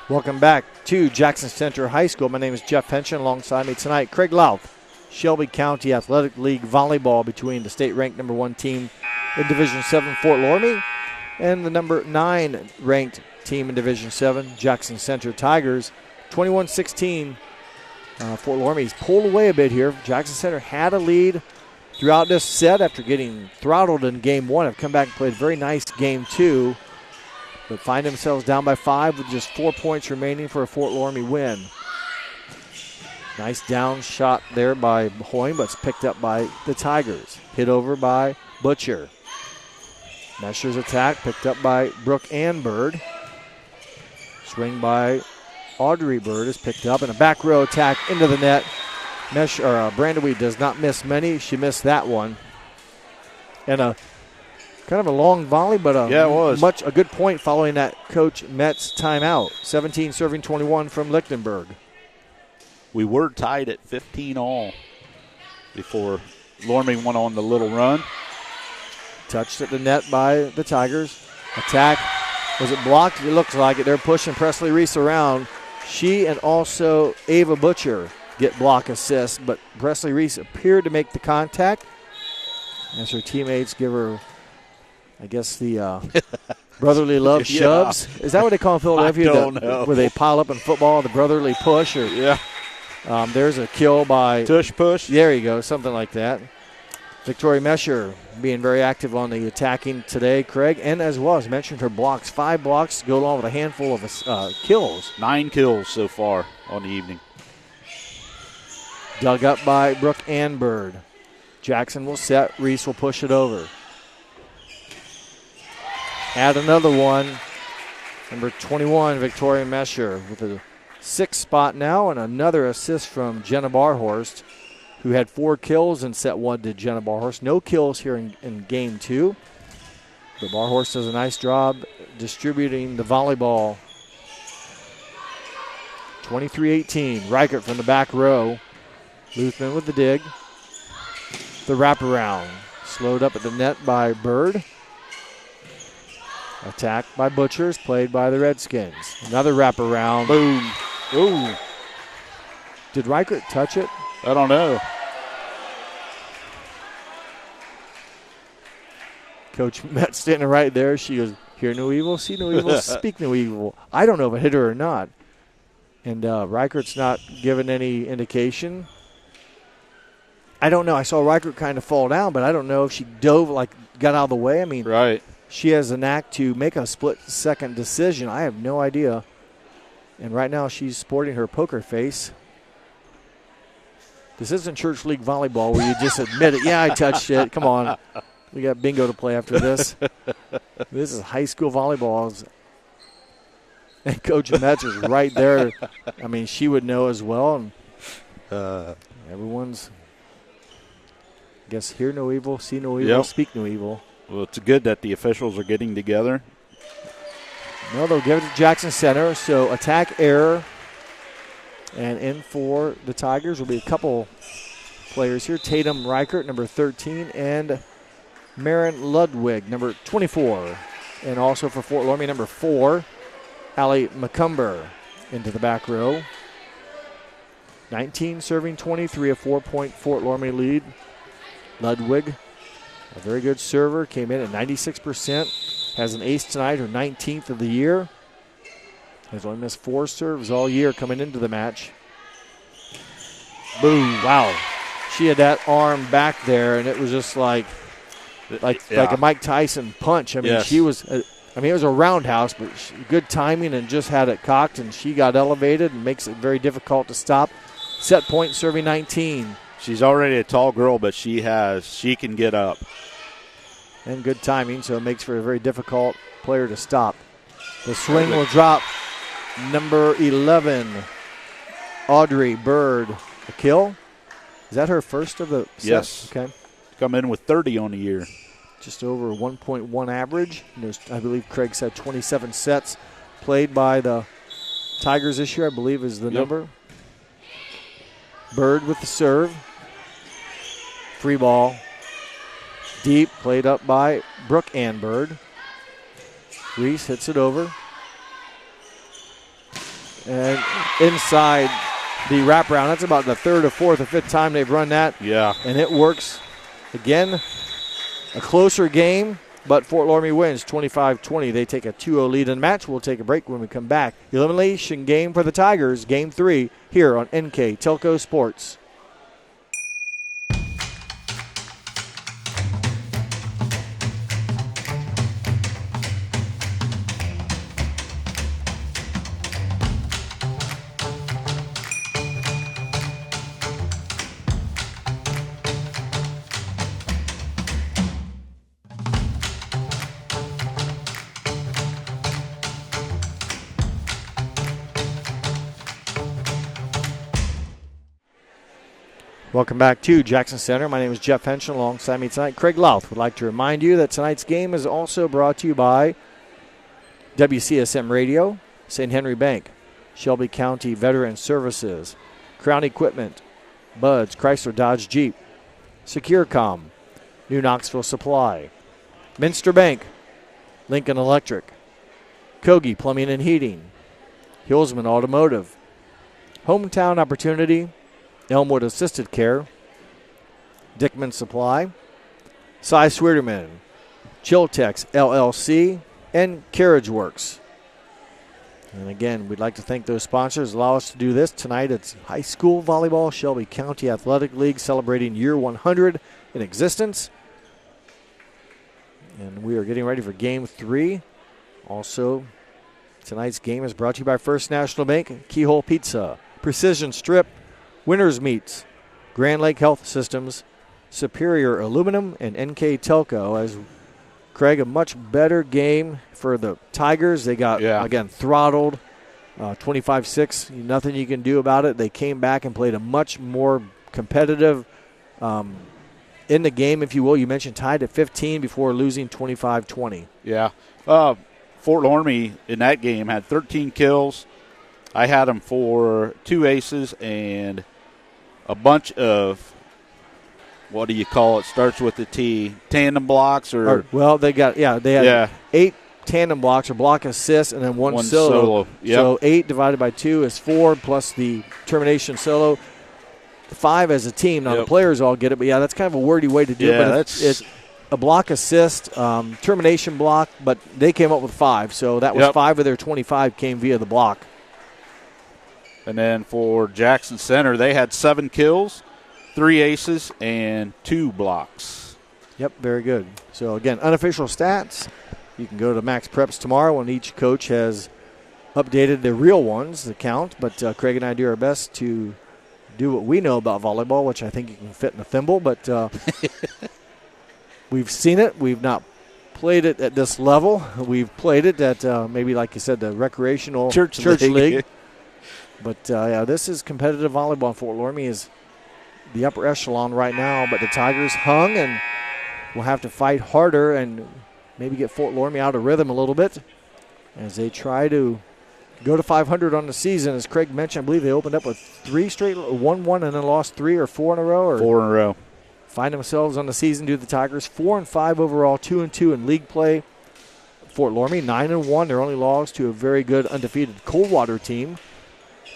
Welcome back to Jackson Center High School. My name is Jeff Henson. Alongside me tonight, Craig Louth. Shelby County Athletic League volleyball between the state-ranked number 1 team in Division 7, Fort Loramie, and the number 9 ranked team in Division 7, Jackson Center Tigers. 21-16. Fort Loramie's pulled away a bit here. Jackson Center had a lead throughout this set after getting throttled in game 1. Have come back and played a very nice game 2. But find themselves down by 5 with just 4 points remaining for a Fort Loramie win. Nice down shot there by Hoyne, but it's picked up by the Tigers. Hit over by Butcher. Mesher's attack picked up by Brooke and Bird. Swing by Audrey Bird is picked up, and a back row attack into the net. Brandewie does not miss many. She missed that one. And a kind of a long volley, but a good point following that Coach Metz timeout. 17 serving 21 from Lichtenberg. We were tied at 15 all before Loramie went on the little run. Touched at the net by the Tigers. Attack. Was it blocked? It looks like it. They're pushing Presley Reese around. She and also Ava Butcher get block assists, but Presley Reese appeared to make the contact as her teammates give her, I guess, the brotherly love shoves. Is that what they call in Philadelphia? I don't know. Where they pile up in football, the brotherly push? There's a kill by Tush push. There you go, something like that. Victoria Mesher being very active on the attacking today, Craig, and as well as mentioned, her blocks. 5 blocks to go along with a handful of kills. 9 kills so far on the evening. Dug up by Brooke Anbird. Jackson will set. Reese will push it over. Add another one. Number 21, Victoria Mesher with a 6th spot now, and another assist from Jenna Barhorst, who had 4 kills in set 1 to Jenna Barhorst. No kills here in game 2. But Barhorst does a nice job distributing the volleyball. 23-18. Reichert from the back row. Luthman with the dig. The wraparound. Slowed up at the net by Bird. Attacked by Butchers, played by the Redskins. Another wraparound. Boom. Ooh. Did Reichert touch it? I don't know. Coach Met standing right there. She goes, hear no evil, see no evil, speak no evil. I don't know if it hit her or not. And Reichert's not given any indication. I don't know. I saw Reichert kind of fall down, but I don't know if she dove, like, got out of the way. I mean, right. She has a knack to make a split-second decision. I have no idea. And right now she's sporting her poker face. This isn't church league volleyball where you just admit it. Yeah, I touched it. Come on. We got bingo to play after this. This is high school volleyball. And Coach Metz is right there. I mean, she would know as well. And everyone's, I guess, hear no evil, see no evil, speak no evil. Well, it's good that the officials are getting together. No, they'll give it to Jackson Center. So attack error. And in for the Tigers will be a couple players here. Tatum Reichert, number 13, and Marin Ludwig, number 24. And also for Fort Loramie, number 4, Allie McCumber into the back row. 19 serving 23, a 4-point Fort Loramie lead. Ludwig, a very good server, came in at 96%. Has an ace tonight, her 19th of the year. Has only missed 4 serves all year coming into the match. Boom. Wow. She had that arm back there, and it was just like a Mike Tyson punch. I mean, she was, it was a roundhouse, but good timing and just had it cocked, and she got elevated and makes it very difficult to stop. Set point serving 19. She's already a tall girl, but she can get up. And good timing, so it makes for a very difficult player to stop. The swing will drop. Number 11, Audrey Bird, a kill. Is that her first of the set? Yes. Okay. Come in with 30 on the year. Just over 1.1 average. I believe Craig said 27 sets played by the Tigers this year, I believe is the number. Bird with the serve. Free ball. Deep, played up by Brooke Anbird. Reese hits it over. And inside the wraparound. That's about the 3rd or 4th or 5th time they've run that. Yeah. And it works. Again, a closer game, but Fort Loramie wins 25-20. They take a 2-0 lead in the match. We'll take a break when we come back. Elimination game for the Tigers, game 3, here on NK Telco Sports. Welcome back to Jackson Center. My name is Jeff Henson. Alongside me tonight, Craig Louth. Would like to remind you that tonight's game is also brought to you by WCSM Radio, St. Henry Bank, Shelby County Veteran Services, Crown Equipment, Buds, Chrysler Dodge Jeep, SecureCom, New Knoxville Supply, Minster Bank, Lincoln Electric, Kogi Plumbing and Heating, Hillsman Automotive, Hometown Opportunity, Elmwood Assisted Care, Dickman Supply, Cy Sweeterman, Chiltex LLC, and Carriage Works. And again, we'd like to thank those sponsors. Allow us to do this. Tonight it's High School Volleyball, Shelby County Athletic League, celebrating year 100 in existence. And we are getting ready for Game 3. Also, tonight's game is brought to you by First National Bank, Keyhole Pizza, Precision Strip, Winners Meats, Grand Lake Health Systems, Superior Aluminum, and NK Telco. As Craig, a much better game for the Tigers. They got, again, throttled, 25-6. Nothing you can do about it. They came back and played a much more competitive in the game, if you will. You mentioned tied at 15 before losing 25-20. Yeah. Fort Loramie in that game had 13 kills. I had them for 2 aces and a bunch of, what do you call it? Starts with the T. Tandem blocks or well, they had 8 tandem blocks or block assists and then one solo. Yep. So 8 divided by 2 is 4 plus the termination solo. 5 as a team. Now the players all get it, but that's kind of a wordy way to do it. But it's a block assist, termination block, but they came up with 5. So that was 5 of their 25 came via the block. And then for Jackson Center, they had 7 kills, 3 aces, and 2 blocks. Yep, very good. So, again, unofficial stats. You can go to Max Preps tomorrow when each coach has updated the real ones, the count. But Craig and I do our best to do what we know about volleyball, which I think you can fit in a thimble. But we've seen it. We've not played it at this level. We've played it at maybe, like you said, the recreational church league. But, this is competitive volleyball. Fort Loramie is the upper echelon right now. But the Tigers hung and will have to fight harder and maybe get Fort Loramie out of rhythm a little bit as they try to go to 500 on the season. As Craig mentioned, I believe they opened up with 3 straight, 1-1, and then lost 3 or 4 in a row. 4 in a row. Find themselves on the season, do the Tigers. 4-5 overall, 2-2 in league play. Fort Loramie, 9-1. Their only loss to a very good undefeated Coldwater team.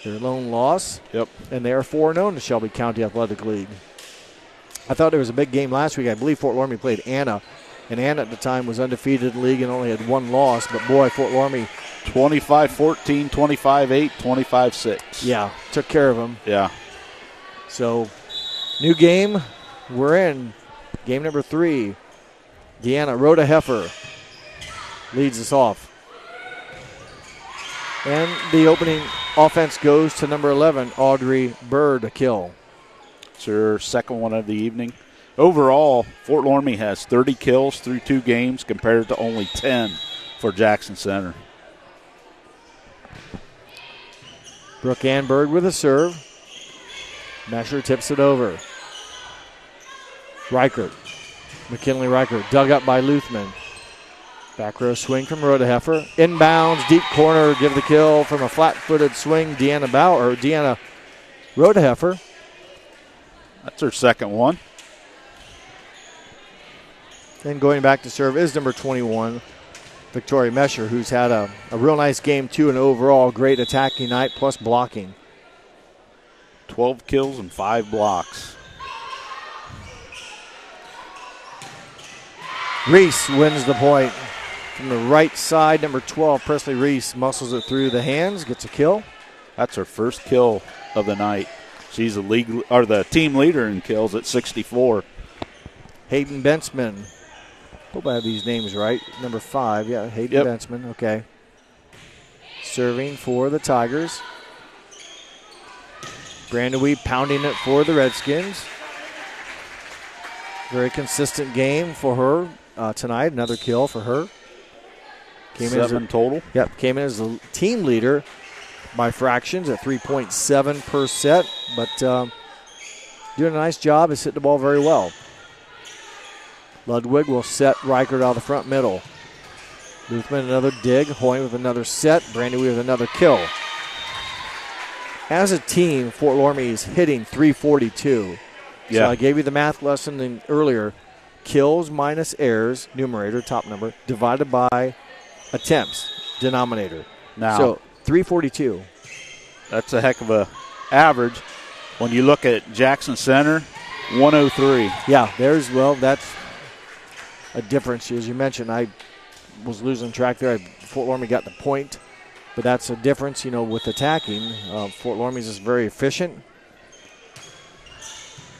Their lone loss. Yep. And they are 4-0 in the Shelby County Athletic League. I thought there was a big game last week. I believe Fort Loramie played Anna. And Anna at the time was undefeated in the league and only had 1 loss. But, boy, Fort Loramie. 25-14, 25-8, 25-6. Yeah, took care of them. Yeah. So, new game. We're in game number 3. Deanna Rhoda Heifer leads us off. And the opening offense goes to number 11, Audrey Bird, a kill. It's her second one of the evening. Overall, Fort Loramie has 30 kills through 2 games compared to only 10 for Jackson Center. Brooke Ann Bird with a serve. Mesher tips it over. Reichert. McKinley Reichert dug up by Luthman. Back row swing from Rhoda Heifer. Inbounds, deep corner, give the kill from a flat-footed swing. Deanna Rhoda Heifer. That's her second one. Then going back to serve is number 21, Victoria Mesher, who's had a real nice game, too, and overall great attacking night plus blocking. 12 kills and 5 blocks. Reese wins the point. From the right side, number 12, Presley Reese muscles it through the hands, gets a kill. That's her first kill of the night. She's the team leader in kills at 64. Hayden Bentzman. Hope I have these names right. Number 5, Hayden Bentzman, okay. Serving for the Tigers. Brandon Weed pounding it for the Redskins. Very consistent game for her tonight. Another kill for her. 7 total. Yep, came in as the team leader by fractions at 3.7 per set, but doing a nice job. Is hitting the ball very well. Ludwig will set Reichert out of the front middle. Luthman another dig. Hoyne with another set. Brandy with another kill. As a team, Fort Loramie is hitting 342. Yeah. So I gave you the math lesson earlier. Kills minus errors, numerator, top number, divided by attempts, denominator. Now, so 342. That's a heck of a average. When you look at Jackson Center, 103. Yeah, that's a difference. As you mentioned, I was losing track there. Fort Loramie got the point But that's a difference, with attacking. Fort Loramie is just very efficient.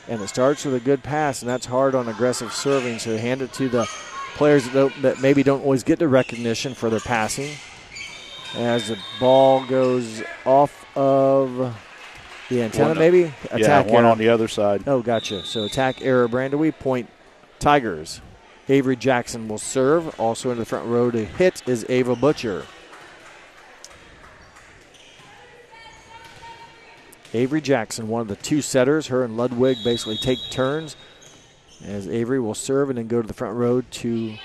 And it starts with a good pass, and that's hard on aggressive serving. So hand it to the players that maybe don't always get the recognition for their passing. As the ball goes off of the antenna, maybe? Attack one error on the other side. Oh, gotcha. So attack error, Brandewee, point Tigers. Avery Jackson will serve. Also in the front row to hit is Ava Butcher. Avery Jackson, one of the two setters. Her and Ludwig basically take turns as Avery will serve and then go to the front row to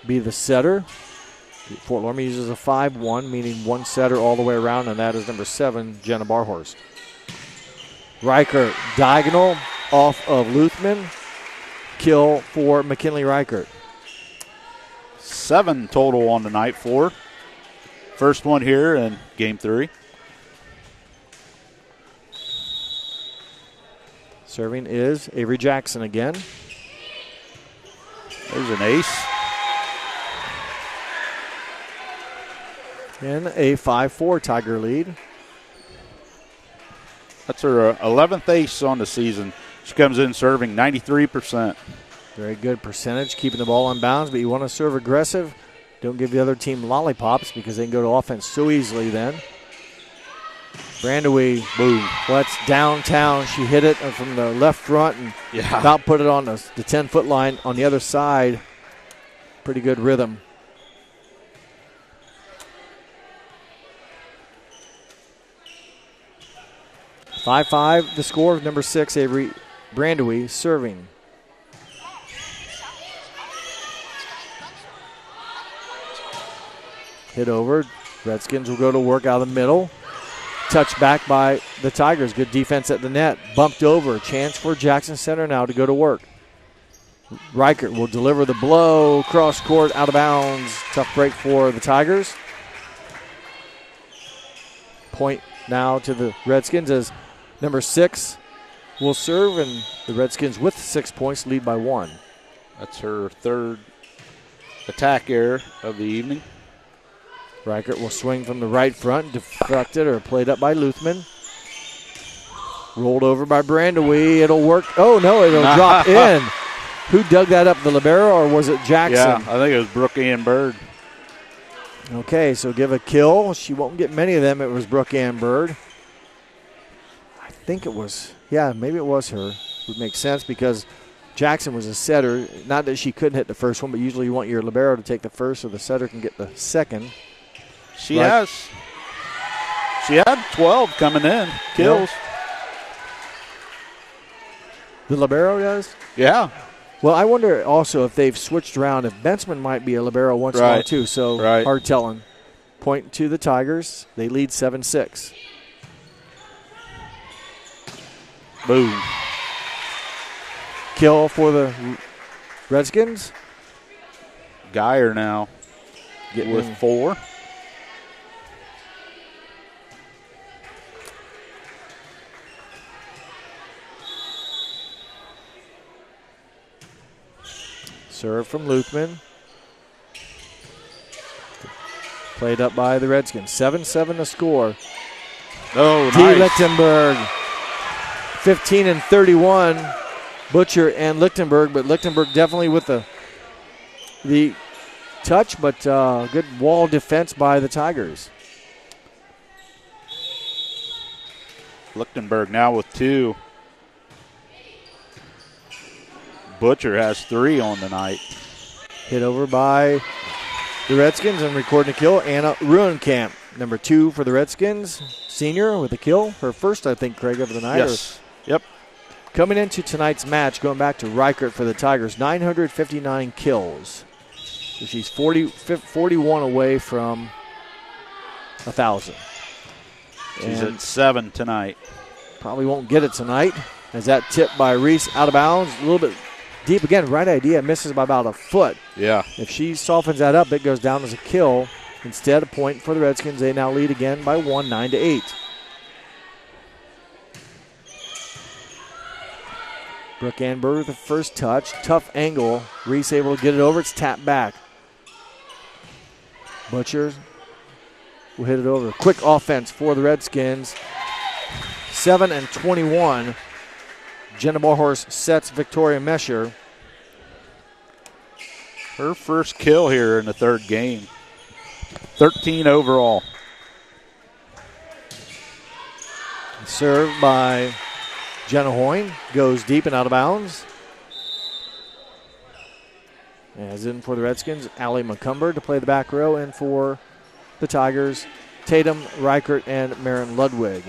be the setter. Fort Loramie uses a 5-1, meaning one setter all the way around, and that is number 7, Jenna Barhorst. Reichert, diagonal off of Luthman. Kill for McKinley Reichert. 7 total on the night for. First one here in game 3. Serving is Avery Jackson again. There's an ace. And a 5-4 Tiger lead. That's her 11th ace on the season. She comes in serving 93%. Very good percentage, keeping the ball on bounds, but you want to serve aggressive. Don't give the other team lollipops because they can go to offense so easily then. Brandewee, boom. Well, that's downtown. She hit it from the left front and about put it on the 10-foot line on the other side. Pretty good rhythm. (5-5) the score. Number 6, Avery Brandewee serving. Hit over. Redskins will go to work out of the middle. Touched back by the Tigers. Good defense at the net. Bumped over. Chance for Jackson Center now to go to work. Reichert will deliver the blow. Cross court, out of bounds. Tough break for the Tigers. Point now to the Redskins as number 6 will serve, and the Redskins with 6 points lead by 1. That's her 3rd attack error of the evening. Reichert will swing from the right front, deflected or played up by Luthman. Rolled over by Brandewee. It'll work. Oh, no, it'll drop in. Who dug that up, the libero, or was it Jackson? Yeah, I think it was Brooke Ann Bird. Okay, so give a kill. She won't get many of them. It was Brooke Ann Bird. I think it was, maybe it was her. Would make sense because Jackson was a setter. Not that she couldn't hit the first one, but usually you want your libero to take the first so the setter can get the second. She had 12 coming in, kills. Yeah. The libero does? Yeah. Well, I wonder also if they've switched around, if Bentzman might be a libero once in a while too, so hard telling. Point to the Tigers. They lead 7-6. Boom. Kill for the Redskins. Geyer now with 4. Serve from Luthman. Played up by the Redskins. 7-7 to score. Oh, T. nice. Lichtenberg. 15-31. Butcher and Lichtenberg, but Lichtenberg definitely with the touch, but good wall defense by the Tigers. Lichtenberg now with 2. Butcher has 3 on the night. Hit over by the Redskins and recording a kill. Anna Ruenkamp, number 2 for the Redskins. Senior with a kill. Her first, I think, Craig, of the night. Yes. Yep. Coming into tonight's match, going back to Reichert for the Tigers, 959 kills. So she's 41 away from 1,000. She's at 7 tonight. Probably won't get it tonight. As that tip by Reese out of bounds, a little bit deep again. Right idea, misses by about a foot. Yeah. If she softens that up, it goes down as a kill. Instead, a point for the Redskins. They now lead again by 1, 9-8. Brooke Ann Bird with the first touch. Tough angle. Reese able to get it over. It's tapped back. Butcher will hit it over. Quick offense for the Redskins. 7-21. Jenna Barhorse sets Victoria Mesher. Her first kill here in the third game. 13 overall. Served by Jenna Hoyne. Goes deep and out of bounds. As in for the Redskins, Allie McCumber to play the back row. And for the Tigers, Tatum, Reichert, and Marin Ludwig.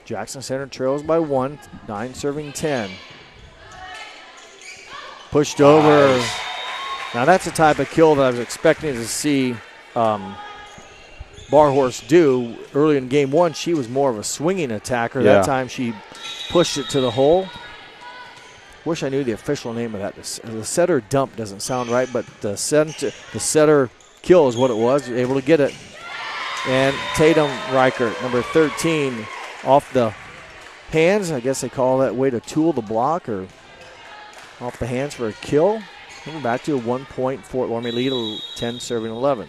Jackson Center trails by 1, 9 serving 10. Pushed over. Now that's the type of kill that I was expecting to see Barhorse do. Early in game 1, she was more of a swinging attacker. Yeah. That time she pushed it to the hole. Wish I knew the official name of that. The setter dump doesn't sound right, but the setter kill is what it was. Able to get it. And Tatum Reichert, number 13, off the hands. I guess they call that way to tool the block, or off the hands for a kill. Coming back to a 1-point Fort Loramie lead, 10-11.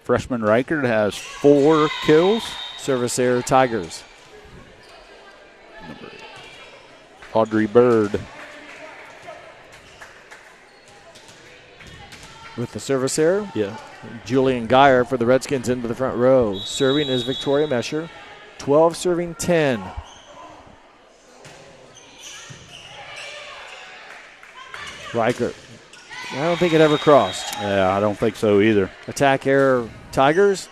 Freshman Reichert has 4 kills. Service error, Tigers. Audrey Bird. With the service error. Yeah. Julian Geyer for the Redskins into the front row. Serving is Victoria Mesher. 12 serving 10. Reichert. I don't think it ever crossed. Yeah, I don't think so either. Attack error, Tigers.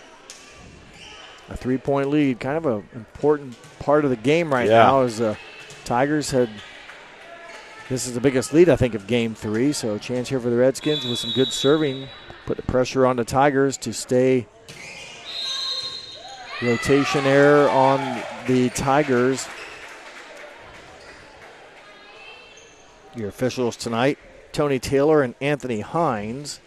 A 3-point lead. Kind of an important part of the game right now as the Tigers had. This is the biggest lead, I think, of game 3. So a chance here for the Redskins with some good serving. Put the pressure on the Tigers to stay. Rotation error on the Tigers. Your officials tonight, Tony Taylor and Anthony Hines.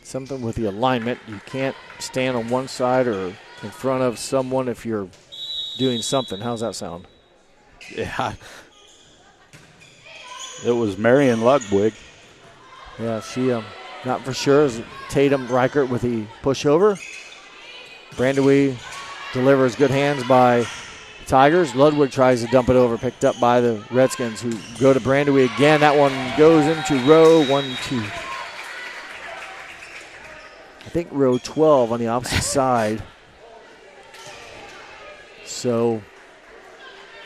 Something with the alignment. You can't stand on one side or in front of someone if you're doing something. How's that sound? Yeah. It was Marion Ludwig. Yeah, she not for sure. Is Tatum Reichert with the pushover. Brandewie delivers good hands by Tigers. Ludwig tries to dump it over, picked up by the Redskins, who go to Brandewie again. That one goes into row 1, 2. I think row 12 on the opposite side. So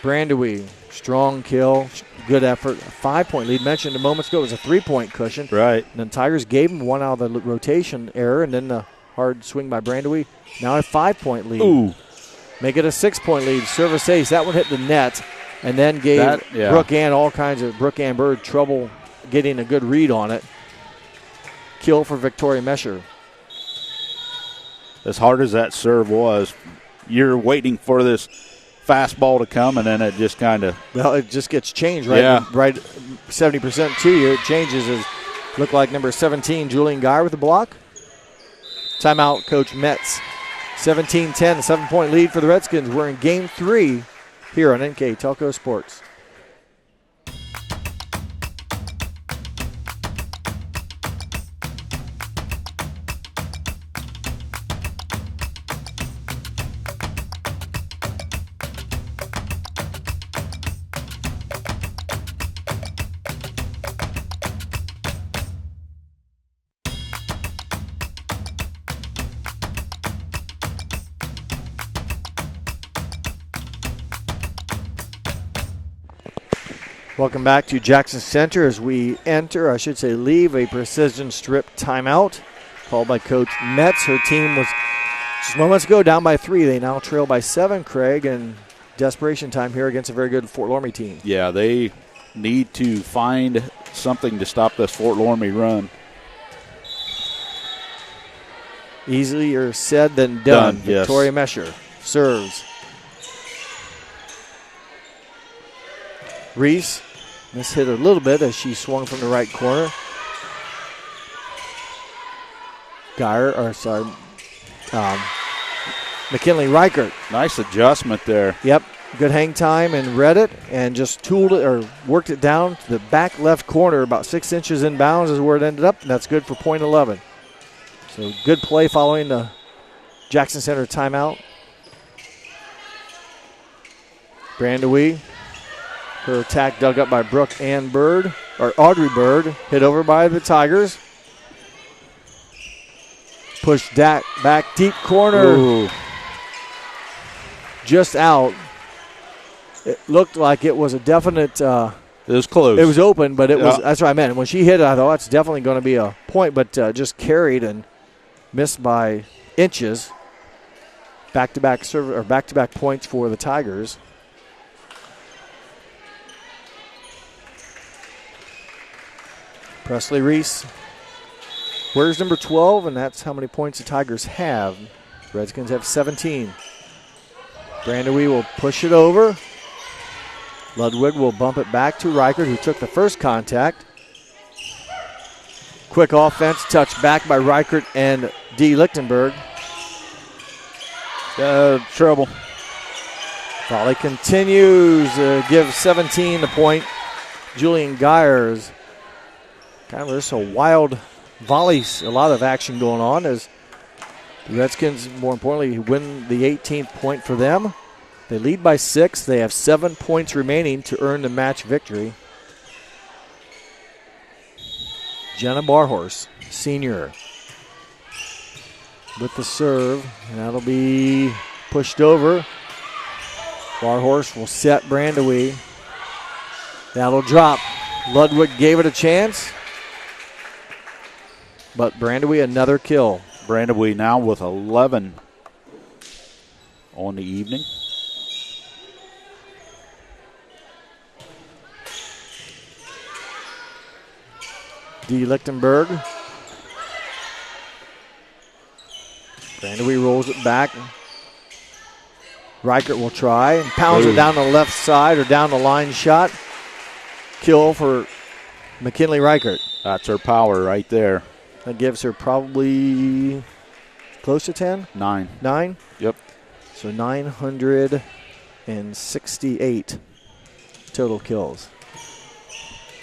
Brandewie, strong kill, good effort. A 5-point lead. Mentioned a moment ago it was a 3-point cushion. Right. And then Tigers gave him one out of the rotation error, and then the hard swing by Brandewie. Now a 5-point lead. Ooh. Make it a 6-point lead. Service ace. That one hit the net, and then gave Brooke Ann Bird trouble getting a good read on it. Kill for Victoria Mesher. As hard as that serve was, you're waiting for this fastball to come, and then it just kind of. Well, it just gets changed right 70% to you. It changes. As look like number 17, Julian Geyer with the block. Timeout, Coach Metz. 17-10, a 7-point lead for the Redskins. We're in game 3 here on NK Telco Sports. Welcome back to Jackson Center as we leave a precision strip timeout called by Coach Metz. Her team was just moments ago down by 3. They now trail by 7, Craig, and desperation time here against a very good Fort Loramie team. Yeah, they need to find something to stop this Fort Loramie run. Easier said than done. Yes. Victoria Mesher serves. Reese Mishit a little bit as she swung from the right corner. McKinley Reichert. Nice adjustment there. Yep, good hang time and read it and just tooled it or worked it down to the back left corner, about 6 inches in bounds is where it ended up, and that's good for point 11. So good play following the Jackson Center timeout. Brandewee, her attack dug up by Brooke Ann Bird, or Audrey Bird, hit over by the Tigers. Pushed back deep corner. Ooh. Just out. It looked like it was a definite. It was close. It was open, but it was. That's what I meant. When she hit it, I thought it's definitely going to be a point, but just carried and missed by inches. Back-to-back points for the Tigers. Presley Reese. Where's number 12? And that's how many points the Tigers have. Redskins have 17. Brandewee will push it over. Ludwig will bump it back to Reichert, who took the first contact. Quick offense, touched back by Reichert and D. Lichtenberg. Trouble. Volley continues. Give 17 the point. Julian Geyers. Kind of just a wild volleys, a lot of action going on as the Redskins, more importantly, win the 18th point for them. They lead by 6. They have 7 points remaining to earn the match victory. Jenna Barhorse, senior, with the serve, and that'll be pushed over. Barhorse will set Brandewee. That'll drop. Ludwig gave it a chance, but Brandewee another kill. Brandewee now with 11 on the evening. D. Lichtenberg. Brandewee rolls it back. Reichert will try and pounds it down the left side or down the line shot. Kill for McKinley Reichert. That's her power right there. That gives her probably close to 10? 9. 9? Yep. So 968 total kills.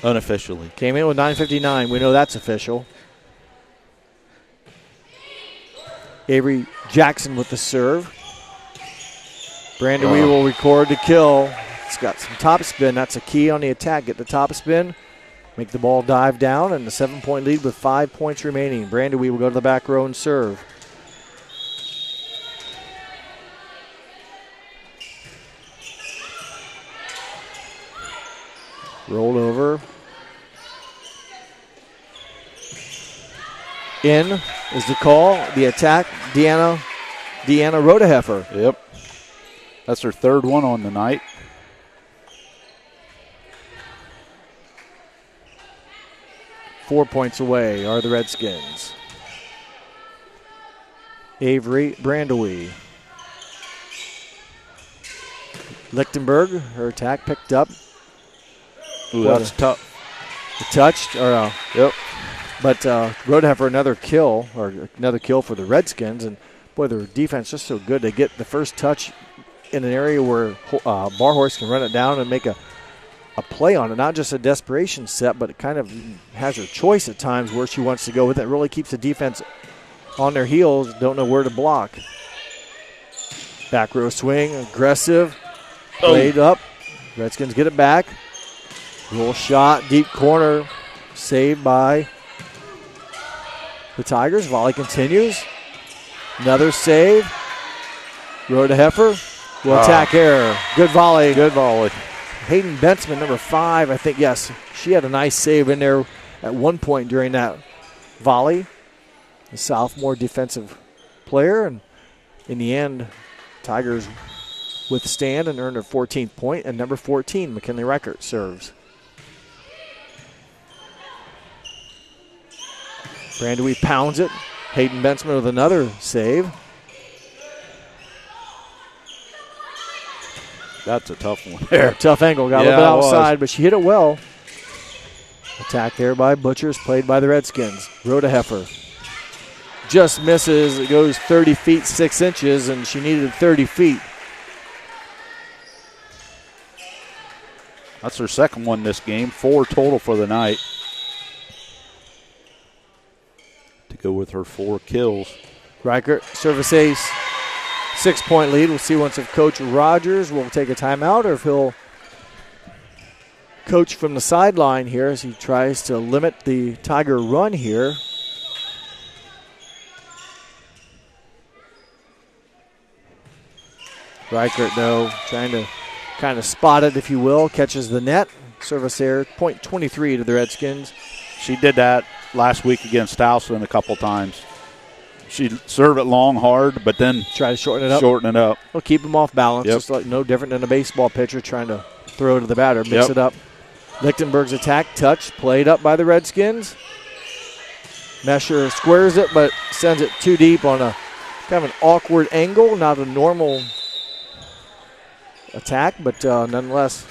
Unofficially. Came in with 959. We know that's official. Avery Jackson with the serve. Brandewee will record the kill. It's got some top spin. That's a key on the attack. Get the top spin. Make the ball dive down, and the 7-point lead with 5 points remaining. Brandewee will go to the back row and serve. Rolled over. In is the call. The attack, Deanna Rodeheffer. Yep. That's her third one on the night. .4 points away are the Redskins. Avery Brandewee. Lichtenberg, her attack picked up. Ooh, that's tough. Touched, or yep. But Rodeheffer another kill for the Redskins, and boy, their defense just so good. They get the first touch in an area where Barhorse can run it down and make a play on it. Not just a desperation set, but it kind of has her choice at times where she wants to go with it. It really keeps the defense on their heels, don't know where to block. Back row swing, aggressive, played up. Redskins get it back. Roll shot, deep corner, saved by the Tigers. Volley continues. Another save. Rodeheffer will attack error. Good volley. Good volley. Hayden Bentzman, number 5, I think, yes. She had a nice save in there at one point during that volley. The sophomore defensive player. And in the end, Tigers withstand and earn their 14th point. And number 14, McKinley Reichert, serves. Brandewee pounds it. Hayden Bentzman with another save. That's a tough one there. Tough angle. Got a little bit outside, but she hit it well. Attack there by Butchers, played by the Redskins. Rhoda Heifer just misses. It goes 30 feet 6 inches, and she needed 30 feet. That's her second one this game. 4 total for the night. To go with her 4 kills. Reichert, service ace. 6-point lead. We'll see once if Coach Rogers will take a timeout or if he'll coach from the sideline here as he tries to limit the Tiger run here. Reichert, though, trying to kind of spot it, if you will, catches the net. Service error, point 23 to the Redskins. She did that last week against Towson a couple times. She'd serve it long, hard, but then try to shorten it up. Well, keep them off balance, Yep. just like no different than a baseball pitcher trying to throw to the batter, mix Yep. it up. Lichtenberg's attack, touch, played up by the Redskins. Mesher squares it, but sends it too deep on a kind of an awkward angle, not a normal attack, but nonetheless,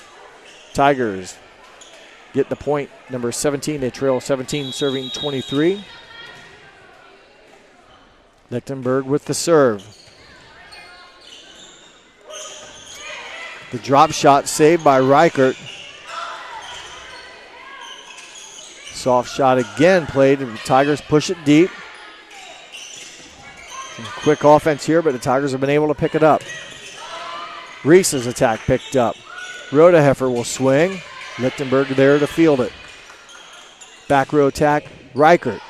Tigers get the point. Number 17, they trail 17, serving 23. Lichtenberg with the serve. The drop shot saved by Reichert. Soft shot again played, and the Tigers push it deep. Some quick offense here, but the Tigers have been able to pick it up. Reese's attack picked up. Rhoda Heifer will swing. Lichtenberg there to field it. Back row attack, Reichert.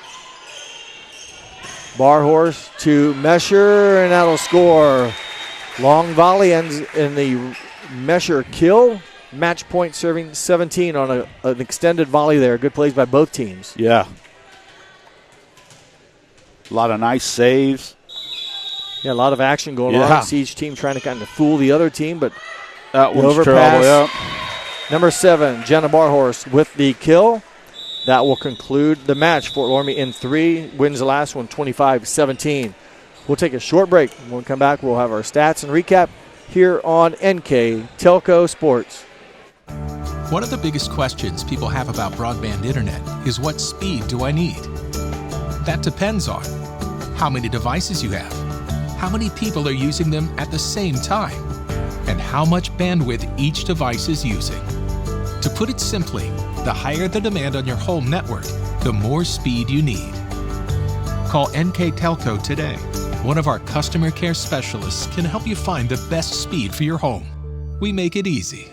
Barhorse to Mesher, and that'll score. Long volley ends in the Mesher kill. Match point serving 17 on an extended volley there. Good plays by both teams. Yeah. A lot of nice saves. Yeah, a lot of action going on. See each team trying to kind of fool the other team, but that one's overpass. Trouble, Number 7, Jenna Barhorst with the kill. That will conclude the match. Fort Loramie in 3, wins the last one 25-17. We'll take a short break. When we come back, we'll have our stats and recap here on NK Telco Sports. One of the biggest questions people have about broadband internet is, what speed do I need? That depends on how many devices you have, how many people are using them at the same time, and how much bandwidth each device is using. To put it simply, the higher the demand on your home network, the more speed you need. Call NK Telco today. One of our customer care specialists can help you find the best speed for your home. We make it easy.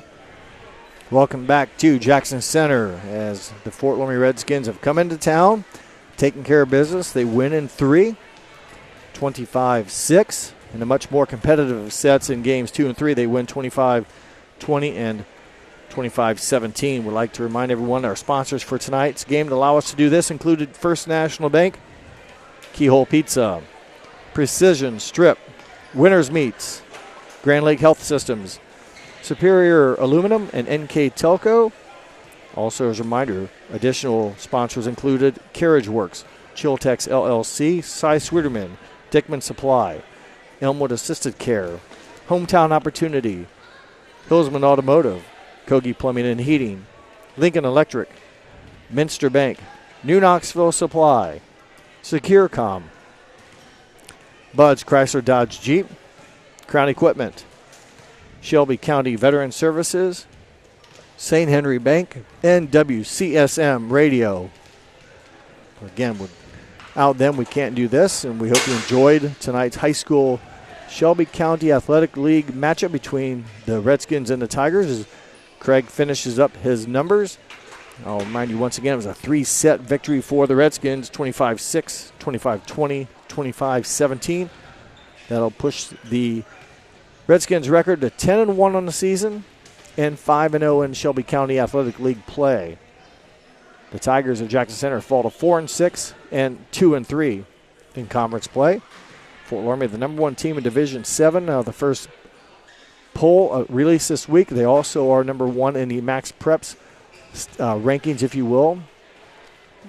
Welcome back to Jackson Center as the Fort Loramie Redskins have come into town, taking care of business. They win in 3, 25-6. In a much more competitive sets in games 2 and 3, they win 25-20 and 25-17. We'd like to remind everyone our sponsors for tonight's game to allow us to do this included First National Bank, Keyhole Pizza, Precision Strip, Winners Meats, Grand Lake Health Systems, Superior Aluminum, and NK Telco. Also, as a reminder, additional sponsors included Carriage Works, Chiltex LLC, Cy Swiderman, Dickman Supply, Elmwood Assisted Care, Hometown Opportunity, Hillsman Automotive, Kogi Plumbing and Heating, Lincoln Electric, Minster Bank, New Knoxville Supply, SecureCom, Bud's Chrysler Dodge Jeep, Crown Equipment, Shelby County Veteran Services, St. Henry Bank, and WCSM Radio. Again, without them, we can't do this, and we hope you enjoyed tonight's high school Shelby County Athletic League matchup between the Redskins and the Tigers as Craig finishes up his numbers. I'll remind you once again, it was a 3-set victory for the Redskins, 25-6, 25-20, 25-17. That'll push the Redskins record to 10-1 on the season and 5-0 in Shelby County Athletic League play. The Tigers of Jackson Center fall to 4-6 and 2-3 in conference play. Fort Loramie, the number 1 team in Division 7. The first poll released this week. They also are number 1 in the Max Preps rankings, if you will.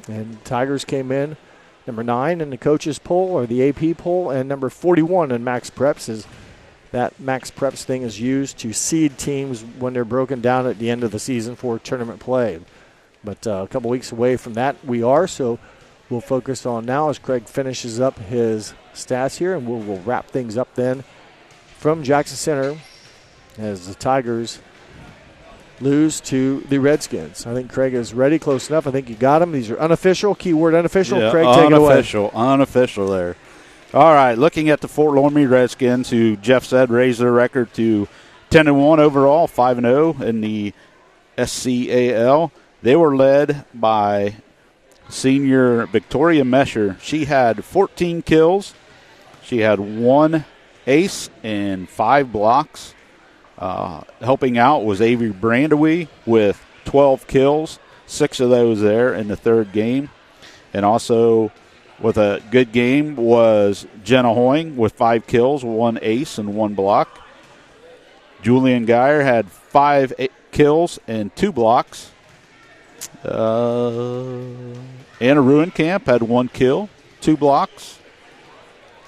And Tigers came in number 9 in the coaches poll or the AP poll, and number 41 in Max Preps. Is that Max Preps thing is used to seed teams when they're broken down at the end of the season for tournament play. But a couple weeks away from that we are, so we'll focus on now as Craig finishes up his stats here, and we'll wrap things up then from Jackson Center as the Tigers lose to the Redskins. I think Craig is ready, close enough. I think you got him. These are unofficial, keyword unofficial. Yeah, Craig, take it away. Unofficial there. All right, looking at the Fort Loramie Redskins, who Jeff said raised their record to 10-1 overall, 5-0 in the SCAL. They were led by senior Victoria Mesher. She had 14 kills. She had 1 ace and 5 blocks. Helping out was Avery Brandewee with 12 kills, 6 of those there in the third game. And also with a good game was Jenna Hoying with 5 kills, 1 ace and 1 block. Julian Geyer had 5 kills and 2 blocks. Anna Ruenkamp had 1 kill, 2 blocks.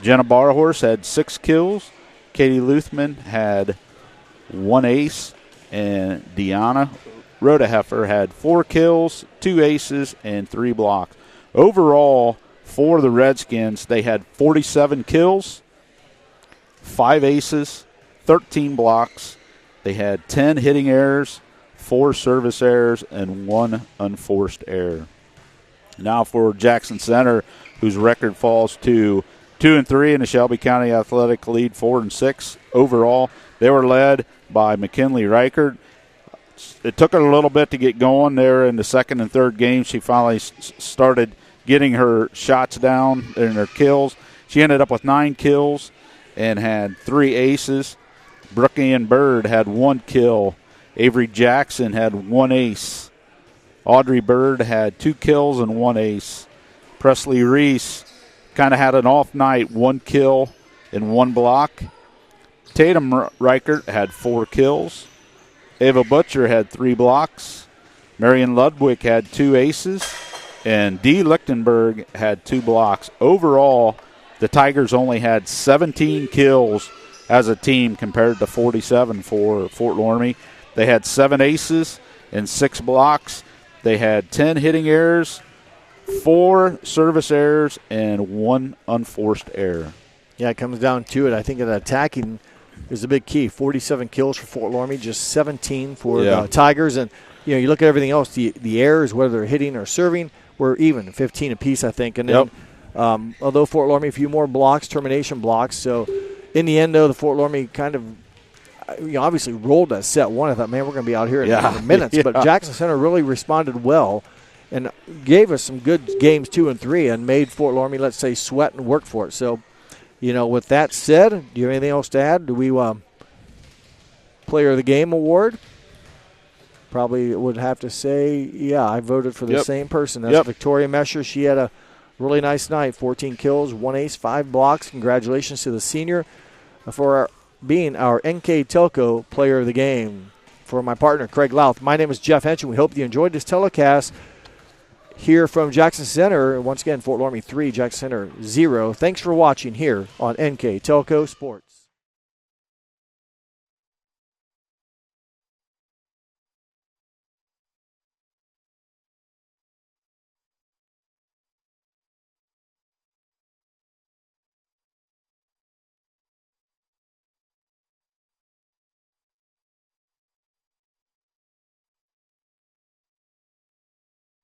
Jenna Barhorse had 6 kills. Katie Luthman had 1 ace, and Deanna Rodeheffer had 4 kills, 2 aces, and 3 blocks. Overall, for the Redskins, they had 47 kills, 5 aces, 13 blocks. They had 10 hitting errors, 4 service errors, and 1 unforced error. Now for Jackson Center, whose record falls to 2-3 in the Shelby County Athletic Lead, 4-6 overall. They were led by McKinley Reichert. It took her a little bit to get going there in the second and third game. She finally started getting her shots down and her kills. She ended up with 9 kills and had 3 aces. Brookie and Bird had 1 kill. Avery Jackson had 1 ace. Audrey Bird had 2 kills and 1 ace. Presley Reese kind of had an off night, 1 kill and 1 block. Tatum Reichert had 4 kills. Ava Butcher had 3 blocks. Marion Ludwig had 2 aces. And Dee Lichtenberg had 2 blocks. Overall, the Tigers only had 17 kills as a team compared to 47 for Fort Loramie. They had 7 aces and 6 blocks. They had 10 hitting errors, 4 service errors, and 1 unforced error. Yeah, it comes down to it. I think that attacking is a big key. 47 kills for Fort Loramie, just 17 for the Tigers. And, you look at everything else, the errors, whether they're hitting or serving, were even, 15 apiece, I think. And then, although Fort Loramie, a few more blocks, termination blocks. So, in the end, though, the Fort Loramie kind of, obviously rolled that set one. I thought, man, we're going to be out here in minutes. But Jackson Center really responded well and gave us some good games 2 and 3 and made Fort Loramie, let's say, sweat and work for it. So, with that said, do you have anything else to add? Do we Player of the Game award? Probably would have to say, I voted for the same person. That's Victoria Mesher. She had a really nice night, 14 kills, 1 ace, 5 blocks. Congratulations to the senior for being our NK Telco Player of the Game. For my partner, Craig Louth, my name is Jeff Hench, and we hope you enjoyed this telecast here from Jackson Center. Once again, Fort Loramie 3, Jackson Center 0. Thanks for watching here on NK Telco Sports.